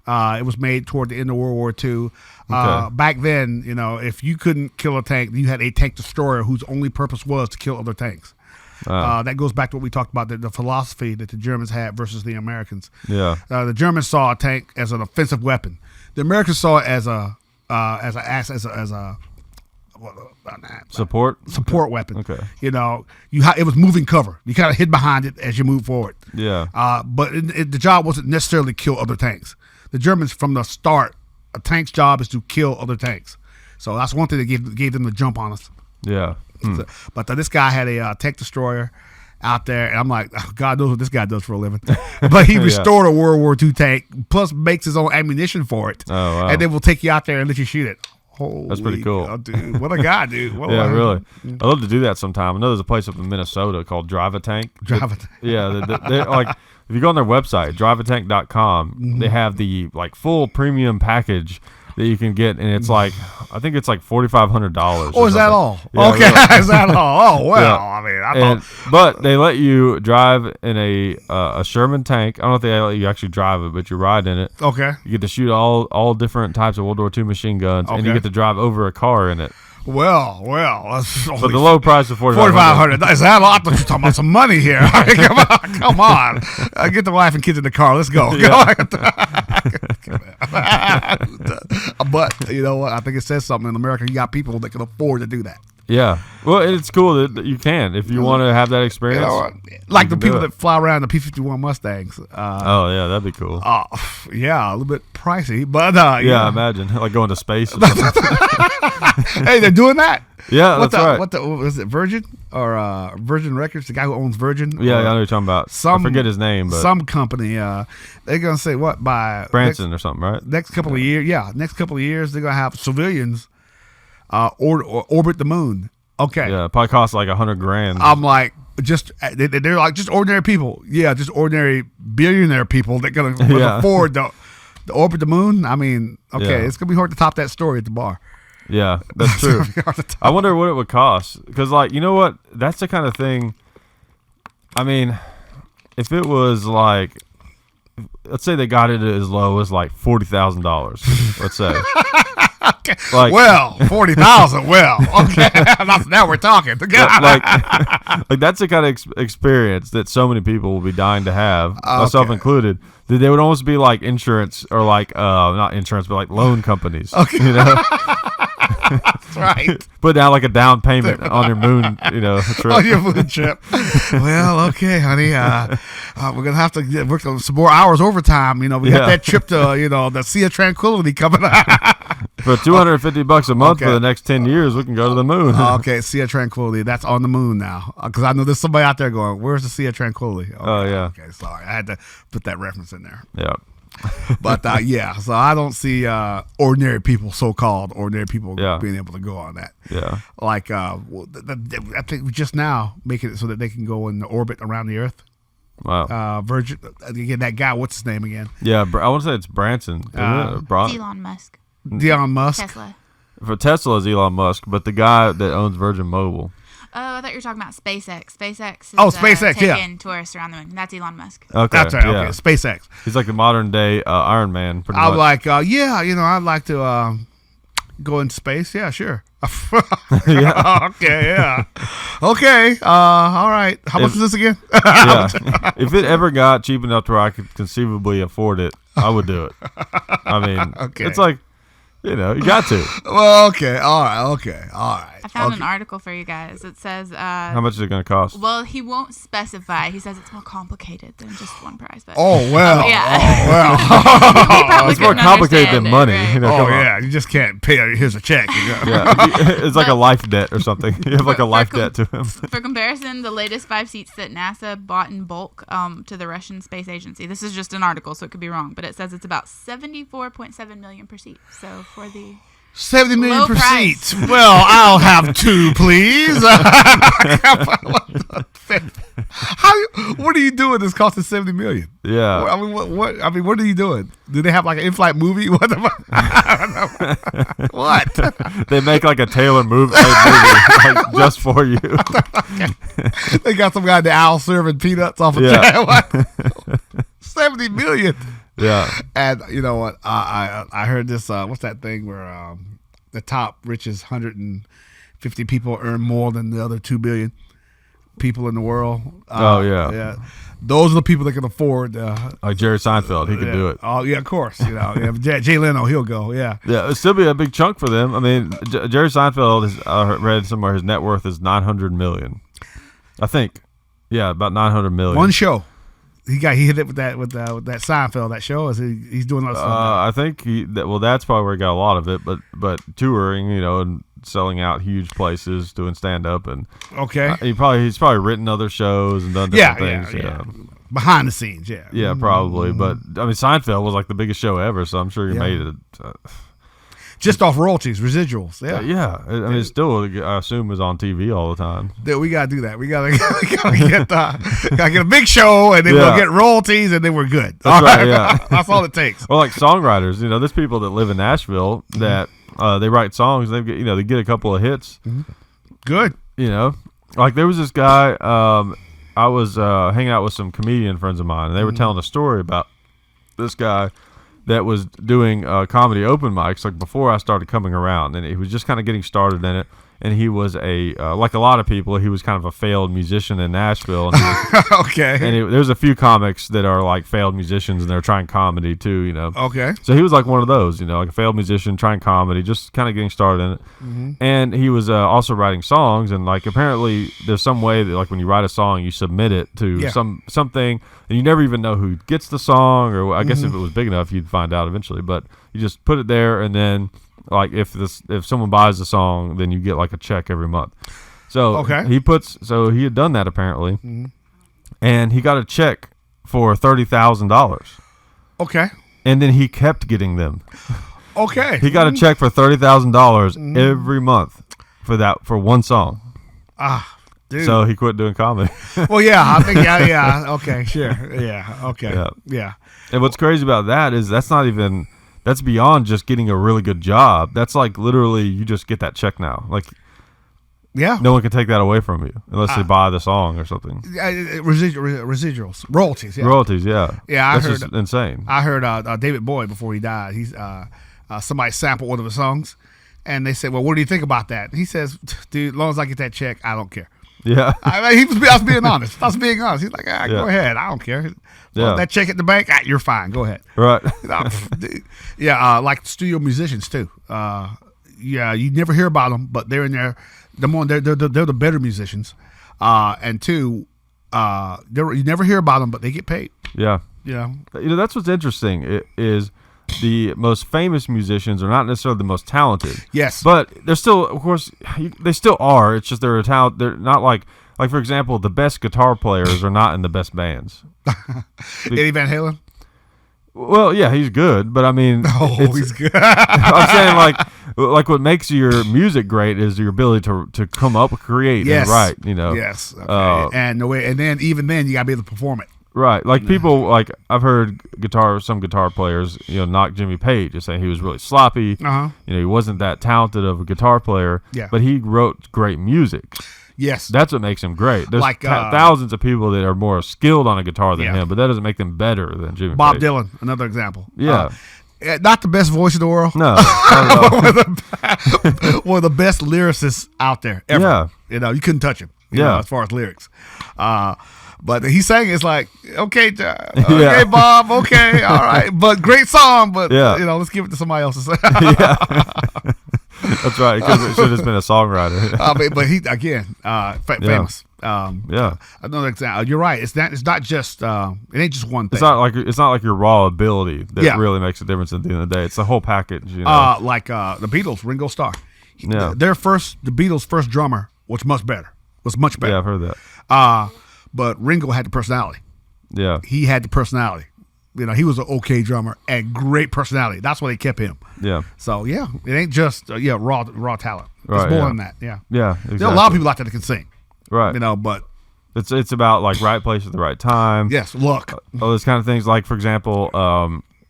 It was made toward the end of World War II. Back then, if you couldn't kill a tank, you had a tank destroyer whose only purpose was to kill other tanks. That goes back to what we talked about, the philosophy that the Germans had versus the Americans. Yeah. The Germans saw a tank as an offensive weapon. The Americans saw it as a support weapon. Okay. It was moving cover. You kind of hid behind it as you move forward. Yeah. But the job wasn't necessarily kill other tanks. The Germans, from the start, a tank's job is to kill other tanks. So that's one thing that gave them the jump on us. Yeah. So, but this guy had a tank destroyer out there, and I'm like, oh, God knows what this guy does for a living. But he restored a World War II tank, plus makes his own ammunition for it. Oh, wow. And then we'll take you out there and let you shoot it. Holy That's pretty cool. God, dude. What a guy, dude. Really. I'd love to do that sometime. I know there's a place up in Minnesota called Drive a Tank. Drive a Tank. Yeah. They're like, if you go on their website, driveatank.com, they have the full premium package. that you can get, and it's like I think it's like $4,500. Oh, is that all? Yeah, okay, really. is that all? Oh, well, Yeah. I mean, I thought. But they let you drive in a Sherman tank. I don't know if they let you actually drive it, but you ride in it. Okay. You get to shoot all different types of World War II machine guns, and you Okay. get to drive over a car in it. Well, that's But the low price of $4,500. Is that a lot? I thought you were talking about some money here. I mean, come on. Get the wife and kids in the car. Let's go. Yeah. But you know what? I think it says something in America. You got people that can afford to do that. Yeah. Well, it's cool that you can if you want to have that experience. You know, like the can do people it. that fly around the P-51 Mustangs. Oh yeah, that'd be cool. Yeah, a little bit pricey, but Yeah, imagine like going to space. Or something. Hey, they're doing that. Yeah, that's right. What was it? Virgin or Virgin Records? The guy who owns Virgin. Yeah, Or I know what you're talking about. I forget his name, but some company. They're gonna say what by Branson or something, right? next couple of years. Yeah, next couple of years they're gonna have civilians or orbit the moon. Okay. Yeah, it probably costs like $100,000. I'm like, they're like just ordinary people. Yeah, just ordinary billionaire people that can afford to orbit the moon. I mean, okay, Yeah. it's gonna be hard to top that story at the bar. Yeah, that's true. I wonder what it would cost. Because, like, you know what? That's the kind of thing. I mean, if it was like, let's say they got it as low as like $40,000. Let's say. Okay. Like, well, 40,000. Well, okay. Now we're talking. like that's the kind of experience that so many people will be dying to have, myself included. That they would almost be like insurance or like not insurance, but like loan companies. Okay. You know. That's right. Put down like a down payment on your moon, trip. On your moon trip. Well, okay, honey. We're gonna have to work on some more hours overtime. We got that trip to the Sea of Tranquility coming up. For $250 a month for the next 10 years, we can go to the moon. Okay, Sea of Tranquility. That's on the moon now. Because I know there's somebody out there going, "Where's the Sea of Tranquility?" Okay, oh yeah. Okay, sorry, I had to put that reference in there. Yeah. But so I don't see ordinary people, so-called ordinary people, Yeah. being able to go on that. Yeah. Like I think just now making it so that they can go in orbit around the Earth. Wow. Virgin again. That guy, what's his name again? Yeah, I want to say it's Branson. Isn't it? It's Elon Musk. Elon Musk. Tesla. For Tesla is Elon Musk, but the guy that owns Virgin Mobile. Oh, I thought you were talking about SpaceX. SpaceX is SpaceX, taking tourists around the moon. That's Elon Musk. Okay, That's right. yeah. Okay, SpaceX. He's like the modern day Iron Man, pretty I'm much. like, I'd like to go into space. Yeah, sure. Yeah. Okay, yeah. Okay, all right. How much is this again? Yeah. If it ever got cheap enough to where I could conceivably afford it, I would do it. I mean, Okay. it's like, you got to. Well, okay, all right, okay, all right. I found an article for you guys. It says, How much is it going to cost? well, he won't specify. He says it's more complicated than just one prize. But Oh well. Yeah. Oh well. he probably It's more couldn't complicated than understand money. it, right? Oh Come on. yeah. You just can't pay. Here's a check. Yeah, it's like a life debt or something. You have like a life debt to him. For comparison, the latest 5 seats that NASA bought in bulk to the Russian Space Agency. This is just an article, so it could be wrong, but it says it's about $74.7 million per seat. So for the 70 million Low per price. seat. Well, I'll have 2, please. What are you doing that's costing 70 million? Yeah. I mean, what are you doing? Do they have like an in-flight movie? What the fuck? I don't know. What? They make like a Taylor movie like, just for you. They got some guy in the owl serving peanuts off a Yeah. chair. 70 million. Yeah. And you know what? I heard this. What's that thing where the top richest 150 people earn more than the other 2 billion people in the world? Yeah. Those are the people that can afford. Like Jerry Seinfeld, he could do it. Oh yeah, of course. Jay Leno, he'll go. Yeah. Yeah, it'd still be a big chunk for them. I mean, Jerry Seinfeld is. I read somewhere his net worth is $900 million. I think. Yeah, about $900 million. One show. He hit it with that Seinfeld, that show. Is he's doing other stuff? I think that's probably where he got a lot of it. But touring, and selling out huge places, doing stand up, and Okay. he's probably written other shows and done different things. Yeah. Behind the scenes, yeah. Yeah, probably. But I mean, Seinfeld was like the biggest show ever, so I'm sure he made it. Just off royalties, residuals. Yeah. Yeah. I mean, it's still, I assume, is on TV all the time. Dude, we gotta do that. We gotta get a big show, and then we'll get royalties, and then we're good. That's right. Yeah. That's all it takes. Well, like songwriters, there's people that live in Nashville that they write songs. They get a couple of hits. Good. Like there was this guy. I was hanging out with some comedian friends of mine, and they were telling a story about this guy that was doing comedy open mics like before I started coming around, and he was just kind of getting started in it. And he was like a lot of people, he was kind of a failed musician in Nashville. And okay. And there's a few comics that are like failed musicians, and they're trying comedy too, Okay. So he was like one of those, like a failed musician trying comedy, just kind of getting started in it. And he was also writing songs, and like apparently there's some way that like when you write a song, you submit it to something, and you never even know who gets the song, or I guess if it was big enough, you'd find out eventually. But you just put it there, and then like if someone buys the song, then you get like a check every month. So he had done that apparently, and he got a check for $30,000. Okay. And then he kept getting them. Okay. He got a check for $30,000 every month for one song. Dude. So he quit doing comedy. Well, yeah, I think yeah. Okay, sure. Yeah. Okay. Yeah. And what's crazy about that is that's beyond just getting a really good job. That's like literally you just get that check now. Like, no one can take that away from you unless they buy the song or something. Residuals, royalties. Yeah. Royalties, yeah. Yeah, that's just insane. I heard David Bowie before he died. He's somebody sampled one of his songs, and they said, "Well, what do you think about that?" He says, "Dude, as long as I get that check, I don't care." Yeah. I was being honest. He's like, go ahead. I don't care. Well, that check at the bank, you're fine. Go ahead. Right. Like studio musicians too. You never hear about them, but they're in there. They're the better musicians. And two, you never hear about them, but they get paid. Yeah. That's what's interesting is the most famous musicians are not necessarily the most talented. Yes. But they're still, of course, they still are. It's just they're talent. They're not like for example, the best guitar players are not in the best bands. Eddie Van Halen? Well, yeah, he's good, but I mean, he's good. I'm saying like what makes your music great is your ability to come up, create, and write. Yes. Okay. And then even then you gotta be able to perform it. Right, like people like I've heard some guitar players, knock Jimmy Page and saying he was really sloppy. He wasn't that talented of a guitar player. Yeah. But he wrote great music. Yes, that's what makes him great. There's thousands of people that are more skilled on a guitar than him, but that doesn't make them better than Jimmy Bob Page. Dylan, another example. Yeah. Not the best voice in the world. No. One of the best lyricists out there ever. Yeah. You couldn't touch him. As far as lyrics. But he sang it's like, okay, Bob, okay, all right, but great song, but let's give it to somebody else to say. That's right, because it should have been a songwriter. But he again, famous. Another example. You're right. It's not just. It ain't just one thing. It's not like your raw ability that really makes a difference at the end of the day. It's the whole package. Like the Beatles, Ringo Starr. The Beatles' first drummer was much better. Yeah, I've heard that. But Ringo had the personality. Yeah. He had the personality. He was an okay drummer and great personality. That's why they kept him. Yeah. So, it ain't just, raw talent. Right, it's more than that, Yeah, exactly. There are a lot of people out there that can sing. Right. But... It's about, like, right place at the right time. Yes, luck. All those kind of things. Like, for example,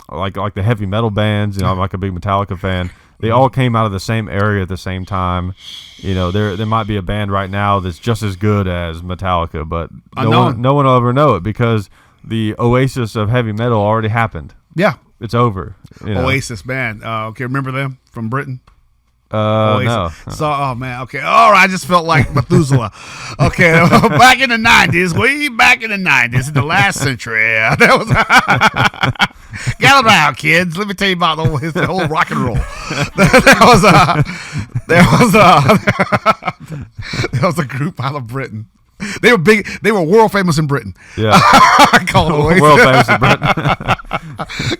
like the heavy metal bands, I'm like a big Metallica fan. They all came out of the same area at the same time. There might be a band right now that's just as good as Metallica, but no one will ever know it because the oasis of heavy metal already happened. Yeah. It's over. Oasis band. Okay, remember them from Britain? No. So, oh man, okay. All right, I just felt like Methuselah. Okay, back in the 90s, way back in the 90s, in the last century. That was gather around, kids. Let me tell you about the whole rock and roll. There was a group out of Britain. They were big. They were world famous in Britain. Yeah. Called Oasis. World famous in Britain.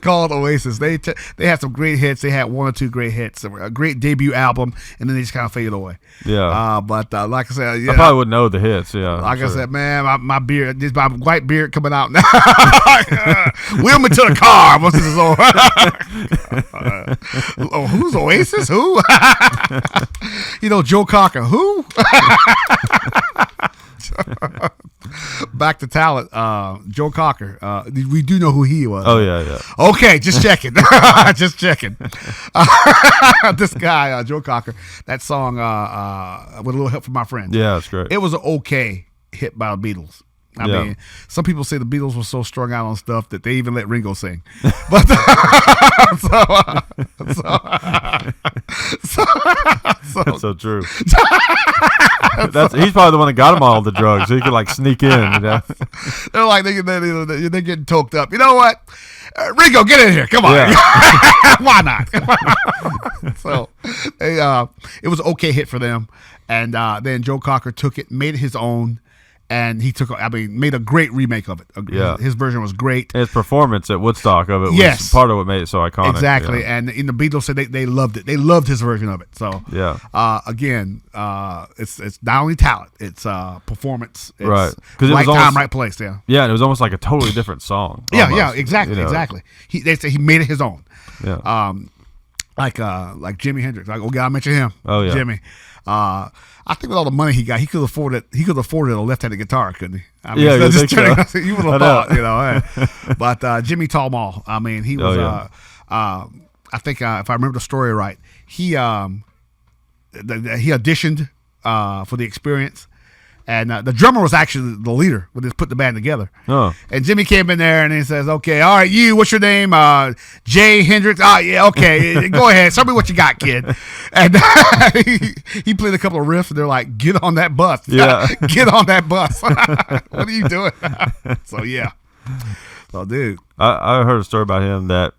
Called Oasis. They had some great hits. They had one or two great hits. A great debut album, and then they just kind of faded away. Yeah. But like I said, yeah, I probably wouldn't know the hits. Yeah. like I said, man, my beard, this my white beard coming out now. Wheel me to the car. What's this on? Oh, who's Oasis? Who? Joe Cocker. Who? Back to talent. Joe Cocker. We do know who he was. Oh yeah. Okay, just checking. Just checking. This guy, Joe Cocker, that song, with a little help from my friend. Yeah, it's great. It was an okay hit by the Beatles. I mean, some people say the Beatles were so strung out on stuff that they even let Ringo sing. But That's so true. He's probably the one that got him all the drugs, so he could like sneak in. They're like they're getting toked up. You know what? Ringo, get in here. Come on. Yeah. Why not? So it was an okay hit for them. And then Joe Cocker took it, made it his own. And he made a great remake of it. Yeah. His version was great. And his performance at Woodstock of it was part of what made it so iconic. Exactly. Yeah. And in the Beatles said they loved it. They loved his version of it. So again, it's not only talent, it's performance. It's right. Because right time, right place. Yeah. Yeah, and it was almost like a totally different song. Yeah, almost, exactly. Exactly. They say he made it his own. Yeah. Like Jimi Hendrix. Like, I mention him. Oh yeah. Jimmy. I think with all the money he got, he could afford it. He could afford a left-handed guitar, couldn't he? I mean, yeah, you think so? You would have thought, But Jimmy Tall Mall. I mean, he was. I think if I remember the story right, he auditioned for the Experience. And the drummer was actually the leader when they put the band together. Oh. And Jimmy came in there and he says, "Okay, all right, what's your name? Jay Hendrix. Oh, yeah, okay. Go ahead. Show me what you got, kid." And he played a couple of riffs, and they're like, "Get on that bus. Yeah. Get on that bus. What are you doing?" So, yeah. So, dude. I heard a story about him that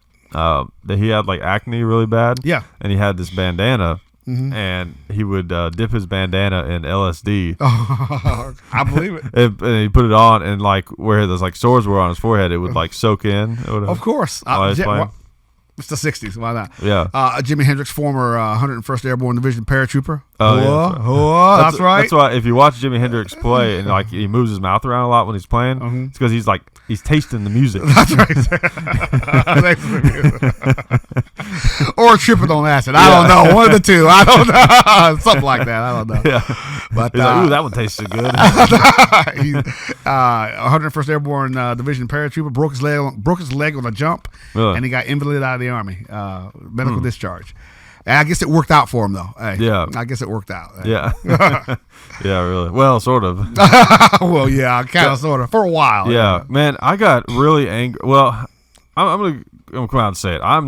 he had like acne really bad. Yeah. And he had this bandana. Mm-hmm. And he would dip his bandana in LSD. Oh, I believe it. And he put it on, and like where those like sores were on his forehead, it would like soak in. Of course. It's the 60s. Why not? Yeah. Jimi Hendrix, former 101st Airborne Division paratrooper. Oh, that's right. That's why if you watch Jimi Hendrix play and like he moves his mouth around a lot when he's playing, it's because he's tasting the music. That's right. Or tripping on acid. I don't know. One of the two. I don't know. Something like that. I don't know. Yeah. But he's like, ooh, that one tasted good. He's 101st Airborne Division paratrooper, broke his leg on a jump, and he got invalided out of the Army. Medical discharge. And I guess it worked out for him, though. Hey, yeah. I guess it worked out. Hey. Yeah. Yeah, really. Well, sort of. Well, yeah, kind of, sort of. For a while. Yeah. Man, I got really angry. Well, I'm going to come out and say it. I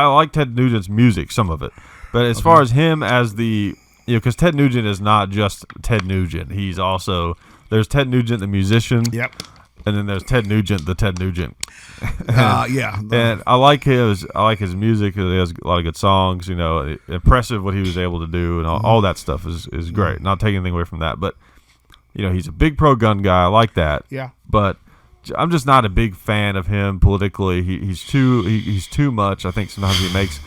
like Ted Nugent's music, some of it. But as far as him as because Ted Nugent is not just Ted Nugent. He's also, there's Ted Nugent, the musician. Yep. And then there's Ted Nugent, the Ted Nugent. Yeah. And I like his music. He has a lot of good songs. Impressive what he was able to do, and all that stuff is great. Not taking anything away from that, but he's a big pro gun guy. I like that. Yeah. But I'm just not a big fan of him politically. He's too much. I think sometimes he makes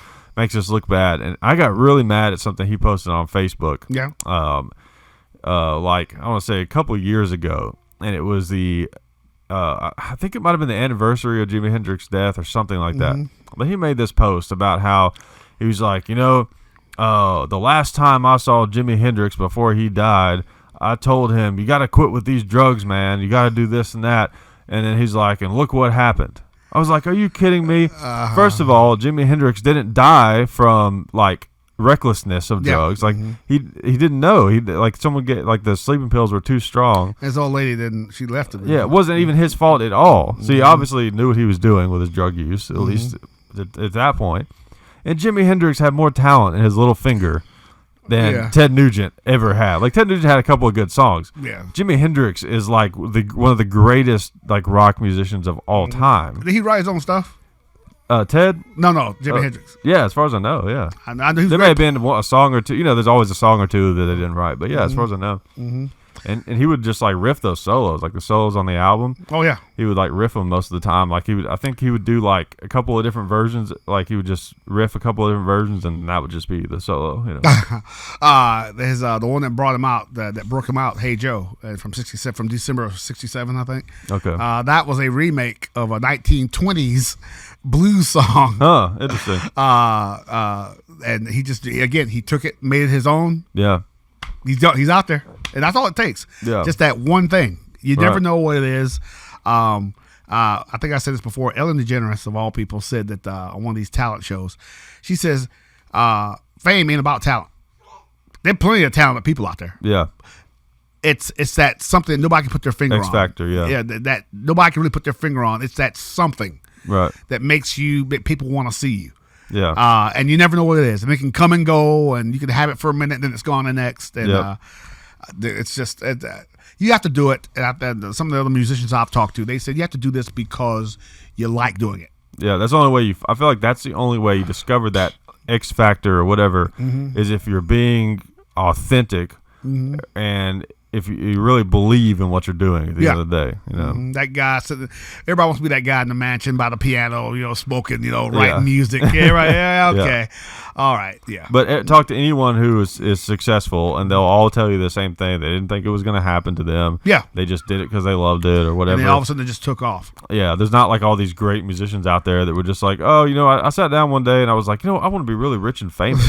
us look bad. And I got really mad at something he posted on Facebook. Yeah. Like I want to say a couple of years ago, and it was I think it might have been the anniversary of Jimi Hendrix's death or something like that. But he made this post about how he was like, the last time I saw Jimi Hendrix before he died, I told him, you got to quit with these drugs, man. You got to do this and that. And then he's like, and look what happened. I was like, are you kidding me? First of all, Jimi Hendrix didn't die from like recklessness of drugs. Like he didn't know. Someone the sleeping pills were too strong. His old lady she left him. Yeah, it wasn't even his fault at all. So he obviously knew what he was doing with his drug use, at least at that point. And Jimi Hendrix had more talent in his little finger than Ted Nugent ever had. Like Ted Nugent had a couple of good songs. Yeah. Jimi Hendrix is like one of the greatest like rock musicians of all time. Did he write his own stuff? Ted? No, Jimi Hendrix. Yeah, as far as I know, yeah. I know there may have been a song or two. There's always a song or two that they didn't write, but yeah, as far as I know. And he would just like riff those solos, like the solos on the album. Oh yeah. He would like riff them most of the time. Like I think he would do like a couple of different versions. Like he would just riff a couple of different versions, and that would just be the solo. There's the one that brought him out, that broke him out. Hey Joe, from December of '67, I think. Okay. That was a remake of a 1920s blues song. Huh. Interesting. And he took it, made it his own. Yeah. He's out there, and that's all it takes. Yeah. Just that one thing. You never know what it is. I think I said this before. Ellen DeGeneres, of all people, said that on one of these talent shows, she says, "Fame ain't about talent. There are plenty of talented people out there. Yeah. It's that something nobody can put their finger on. X factor. Yeah. Yeah. That nobody can really put their finger on. It's that something that makes people want to see you. Yeah. And you never know what it is. And it can come and go, and you can have it for a minute, and then it's gone the next. And it's just you have to do it. And some of the other musicians I've talked to, they said you have to do this because you like doing it. Yeah, that's the only way I feel like that's the only way you discover that X factor or whatever is if you're being authentic and if you really believe in what you're doing at the end of the day, that guy said, everybody wants to be that guy in the mansion by the piano, smoking, writing music. Yeah, right. Yeah, okay. All right. Yeah. But talk to anyone who is successful, and they'll all tell you the same thing. They didn't think it was going to happen to them. Yeah. They just did it because they loved it or whatever. And then all of a sudden, it just took off. Yeah. There's not like all these great musicians out there that were just like, oh, I sat down one day and I was like, I want to be really rich and famous.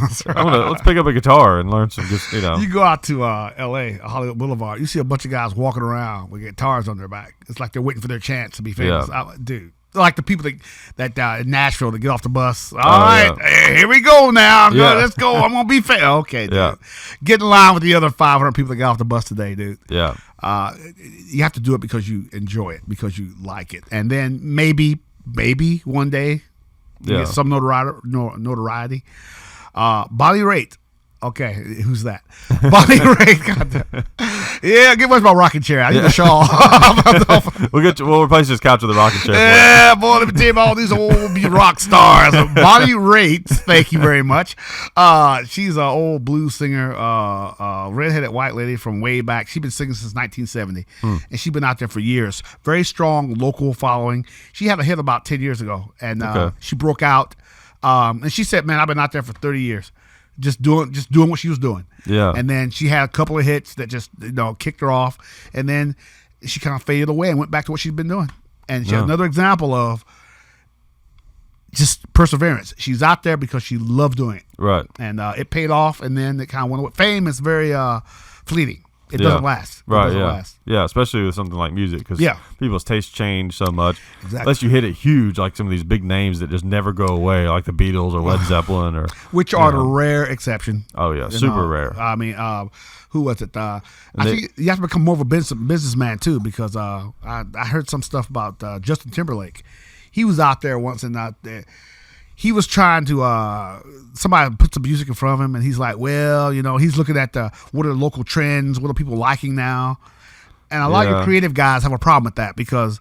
That's right. Let's pick up a guitar and learn some just, You go out to L.A., Hollywood Boulevard, you see a bunch of guys walking around with guitars on their back. It's like they're waiting for their chance to be famous. Yeah. Dude. Like the people that in Nashville that get off the bus. All right, here we go now. Let's go. I'm going to be famous. Okay, dude. Yeah. Get in line with the other 500 people that got off the bus today, dude. Yeah. You have to do it because you enjoy it, because you like it. And then maybe one day you get some notoriety. Body Rate. Okay, who's that? Body Rate. Yeah, give us my rocking chair. I need a shawl. We'll replace this couch with a rocking chair. Yeah, boy, let me tell you about all these old rock stars. Body Rate, thank you very much. She's an old blues singer, redheaded white lady from way back. She's been singing since 1970, and she's been out there for years. Very strong local following. She had a hit about 10 years ago, and she broke out. And she said, man, I've been out there for 30 years. Just doing what she was doing. Yeah. And then she had a couple of hits that just kicked her off, and then she kind of faded away and went back to what she's been doing. And she had another example of just perseverance. She's out there because she loved doing it. Right. And it paid off, and then it kind of went away. Fame is very fleeting. It doesn't last. Right, doesn't last. Yeah, especially with something like music, because people's tastes change so much. Exactly. Unless you hit it huge, like some of these big names that just never go away, like the Beatles or Led Zeppelin, or which are the rare exception. Oh yeah, super rare. I mean, who was it? I think you have to become more of a businessman too, because I heard some stuff about Justin Timberlake. He was out there once, and he was trying to somebody put some music in front of him, and he's like, well, he's looking at what are the local trends, what are people liking now, and a lot of your creative guys have a problem with that, because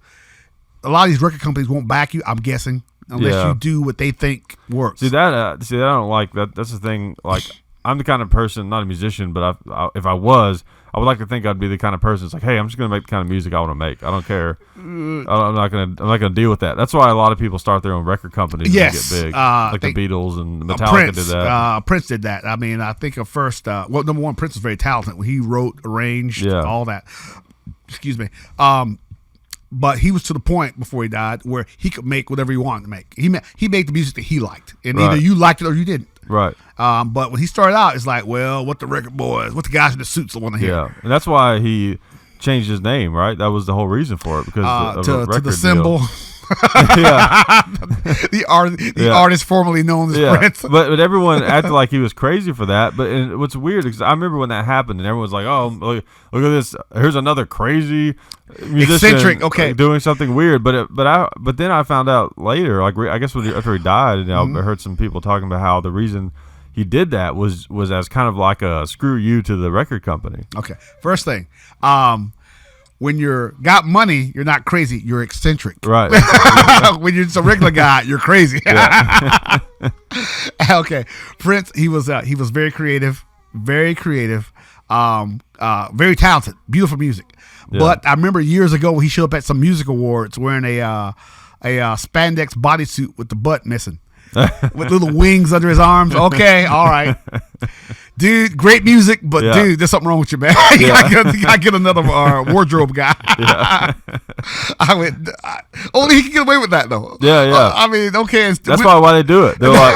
a lot of these record companies won't back you, I'm guessing, unless you do what they think works. See that I don't like that. That's the thing. Like, I'm the kind of person, not a musician, but if I was, I would like to think I'd be the kind of person that's like, hey, I'm just going to make the kind of music I want to make. I don't care. I'm not going to deal with that. That's why a lot of people start their own record companies and get big, like the Beatles and Metallica did that. Prince did that. I mean, I think at first, number one, Prince was very talented. He wrote, arranged, all that. Excuse me. But he was to the point before he died where he could make whatever he wanted to make. He made the music that he liked, and either you liked it or you didn't. Right. But when he started out, it's like, well, what the record boys, what the guys in the suits want to hear. Yeah, and that's why he changed his name, right? That was the whole reason for it, because of to the symbol. the artist formerly known as Prince. But everyone acted like he was crazy for that. But what's weird is I remember when that happened, and everyone was like, "Oh, look at this! Here's another crazy musician, eccentric, doing something weird." But then I found out later, like I guess after he died, and I heard some people talking about how the reason he did that was as kind of like a screw you to the record company. Okay, first thing. When you're got money, you're not crazy. You're eccentric. Right. When you're just a regular guy, you're crazy. Okay. Prince, he was very creative. Very creative. Very talented, beautiful music. Yeah. But I remember years ago he showed up at some music awards wearing a spandex bodysuit with the butt missing, with little wings under his arms. Okay, all right, dude, great music, but dude, there's something wrong with you, man. you gotta get another wardrobe guy. Only he can get away with that though. I mean, okay, that's probably why they do it. They're like.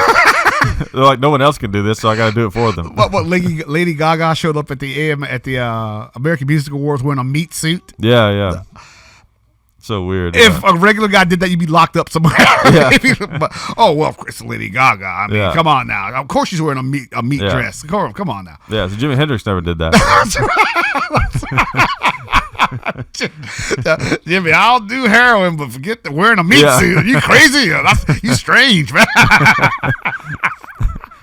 They're like, no one else can do this, so I got to do it for them. What Lady Gaga showed up at the American Music Awards wearing a meat suit. Yeah. So weird. If a regular guy did that, you'd be locked up somewhere. But, well, of course, Lady Gaga. I mean, come on now. Of course, she's wearing a meat dress. Come on now. Yeah, so Jimi Hendrix never did that. Jimmy, I'll do heroin, but forget wearing a meat suit. Are you crazy? You strange, man.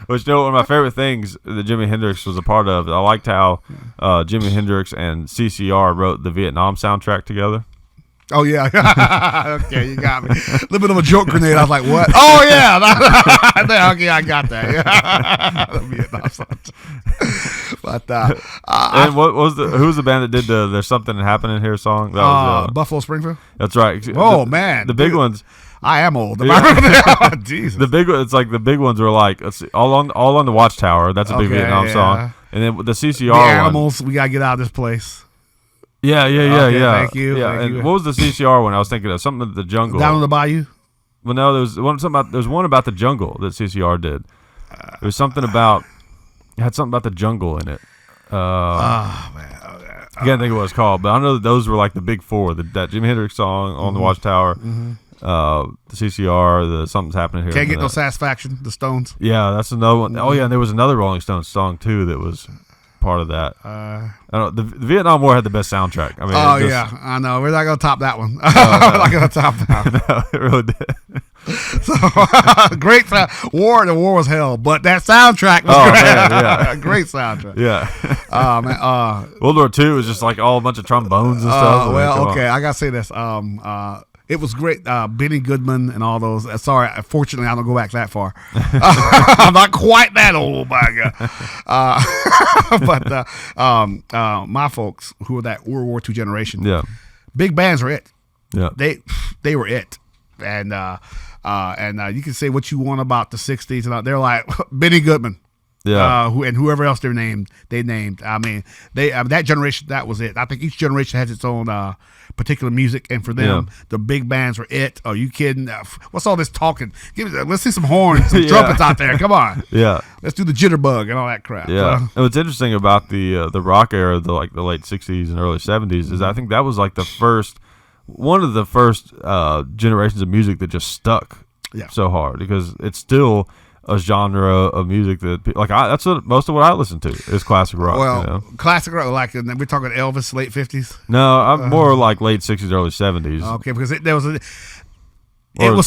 Which, one of my favorite things that Jimi Hendrix was a part of, I liked how Jimi Hendrix and CCR wrote the Vietnam soundtrack together. Oh, yeah. Okay, you got me. A little bit of a joke grenade. I was like, what? Oh, yeah. Okay, I got that. But, and who was the band that did the There's Something Happening Here song? That was Buffalo Springfield? That's right. Oh, man. The big ones. I am old. Oh, Jesus. The big ones were like, let's see, all on the Watchtower. That's a big Vietnam song. And then the CCR the Animals, we got to get out of this place. Yeah. Thank you. Yeah, thank and you. what was the CCR one I was thinking of? Something of the jungle. Down on the Bayou? Well, no, there was one about the jungle that CCR did. It was something about, it had something about the jungle in it. Man. I can't think of what it's called, but I know that those were like the big four. That Jimi Hendrix song, On the Watchtower, the CCR, the Something's Happening Here. Can't Get No Satisfaction, the Stones. Yeah, that's another one. Oh, yeah, and there was another Rolling Stones song, too, that was part of that. I don't know, the Vietnam War had the best soundtrack. I mean, I know. We're not going to top that one. We're not going to top that one. No, it really did. So, great sound. The war was hell, but that soundtrack was great. Man, yeah. Great soundtrack. Yeah. Man, World War II was just like all a bunch of trombones and stuff. I got to say this. It was great. Benny Goodman and all those. Sorry, fortunately, I don't go back that far. I'm not quite that old, my God. But my folks, who were that World War II generation, big bands were it. Yeah, they were it. And you can say what you want about the '60s, and they're like Benny Goodman. Yeah, whoever else they named. I mean, that generation, that was it. I think each generation has its own particular music, and for them, the big bands were it. Are you kidding? What's all this talking? Let's see some horns, some trumpets out there. Come on, let's do the jitterbug and all that crap. Yeah, and what's interesting about the rock era, the late '60s and early '70s, is I think that was like one of the first generations of music that just stuck so hard, because it's still a genre of music that that's most of what I listen to is classic rock. Well, classic rock, like we're talking Elvis, late 50s. No, I'm more like late 60s, early 70s. Okay, because it was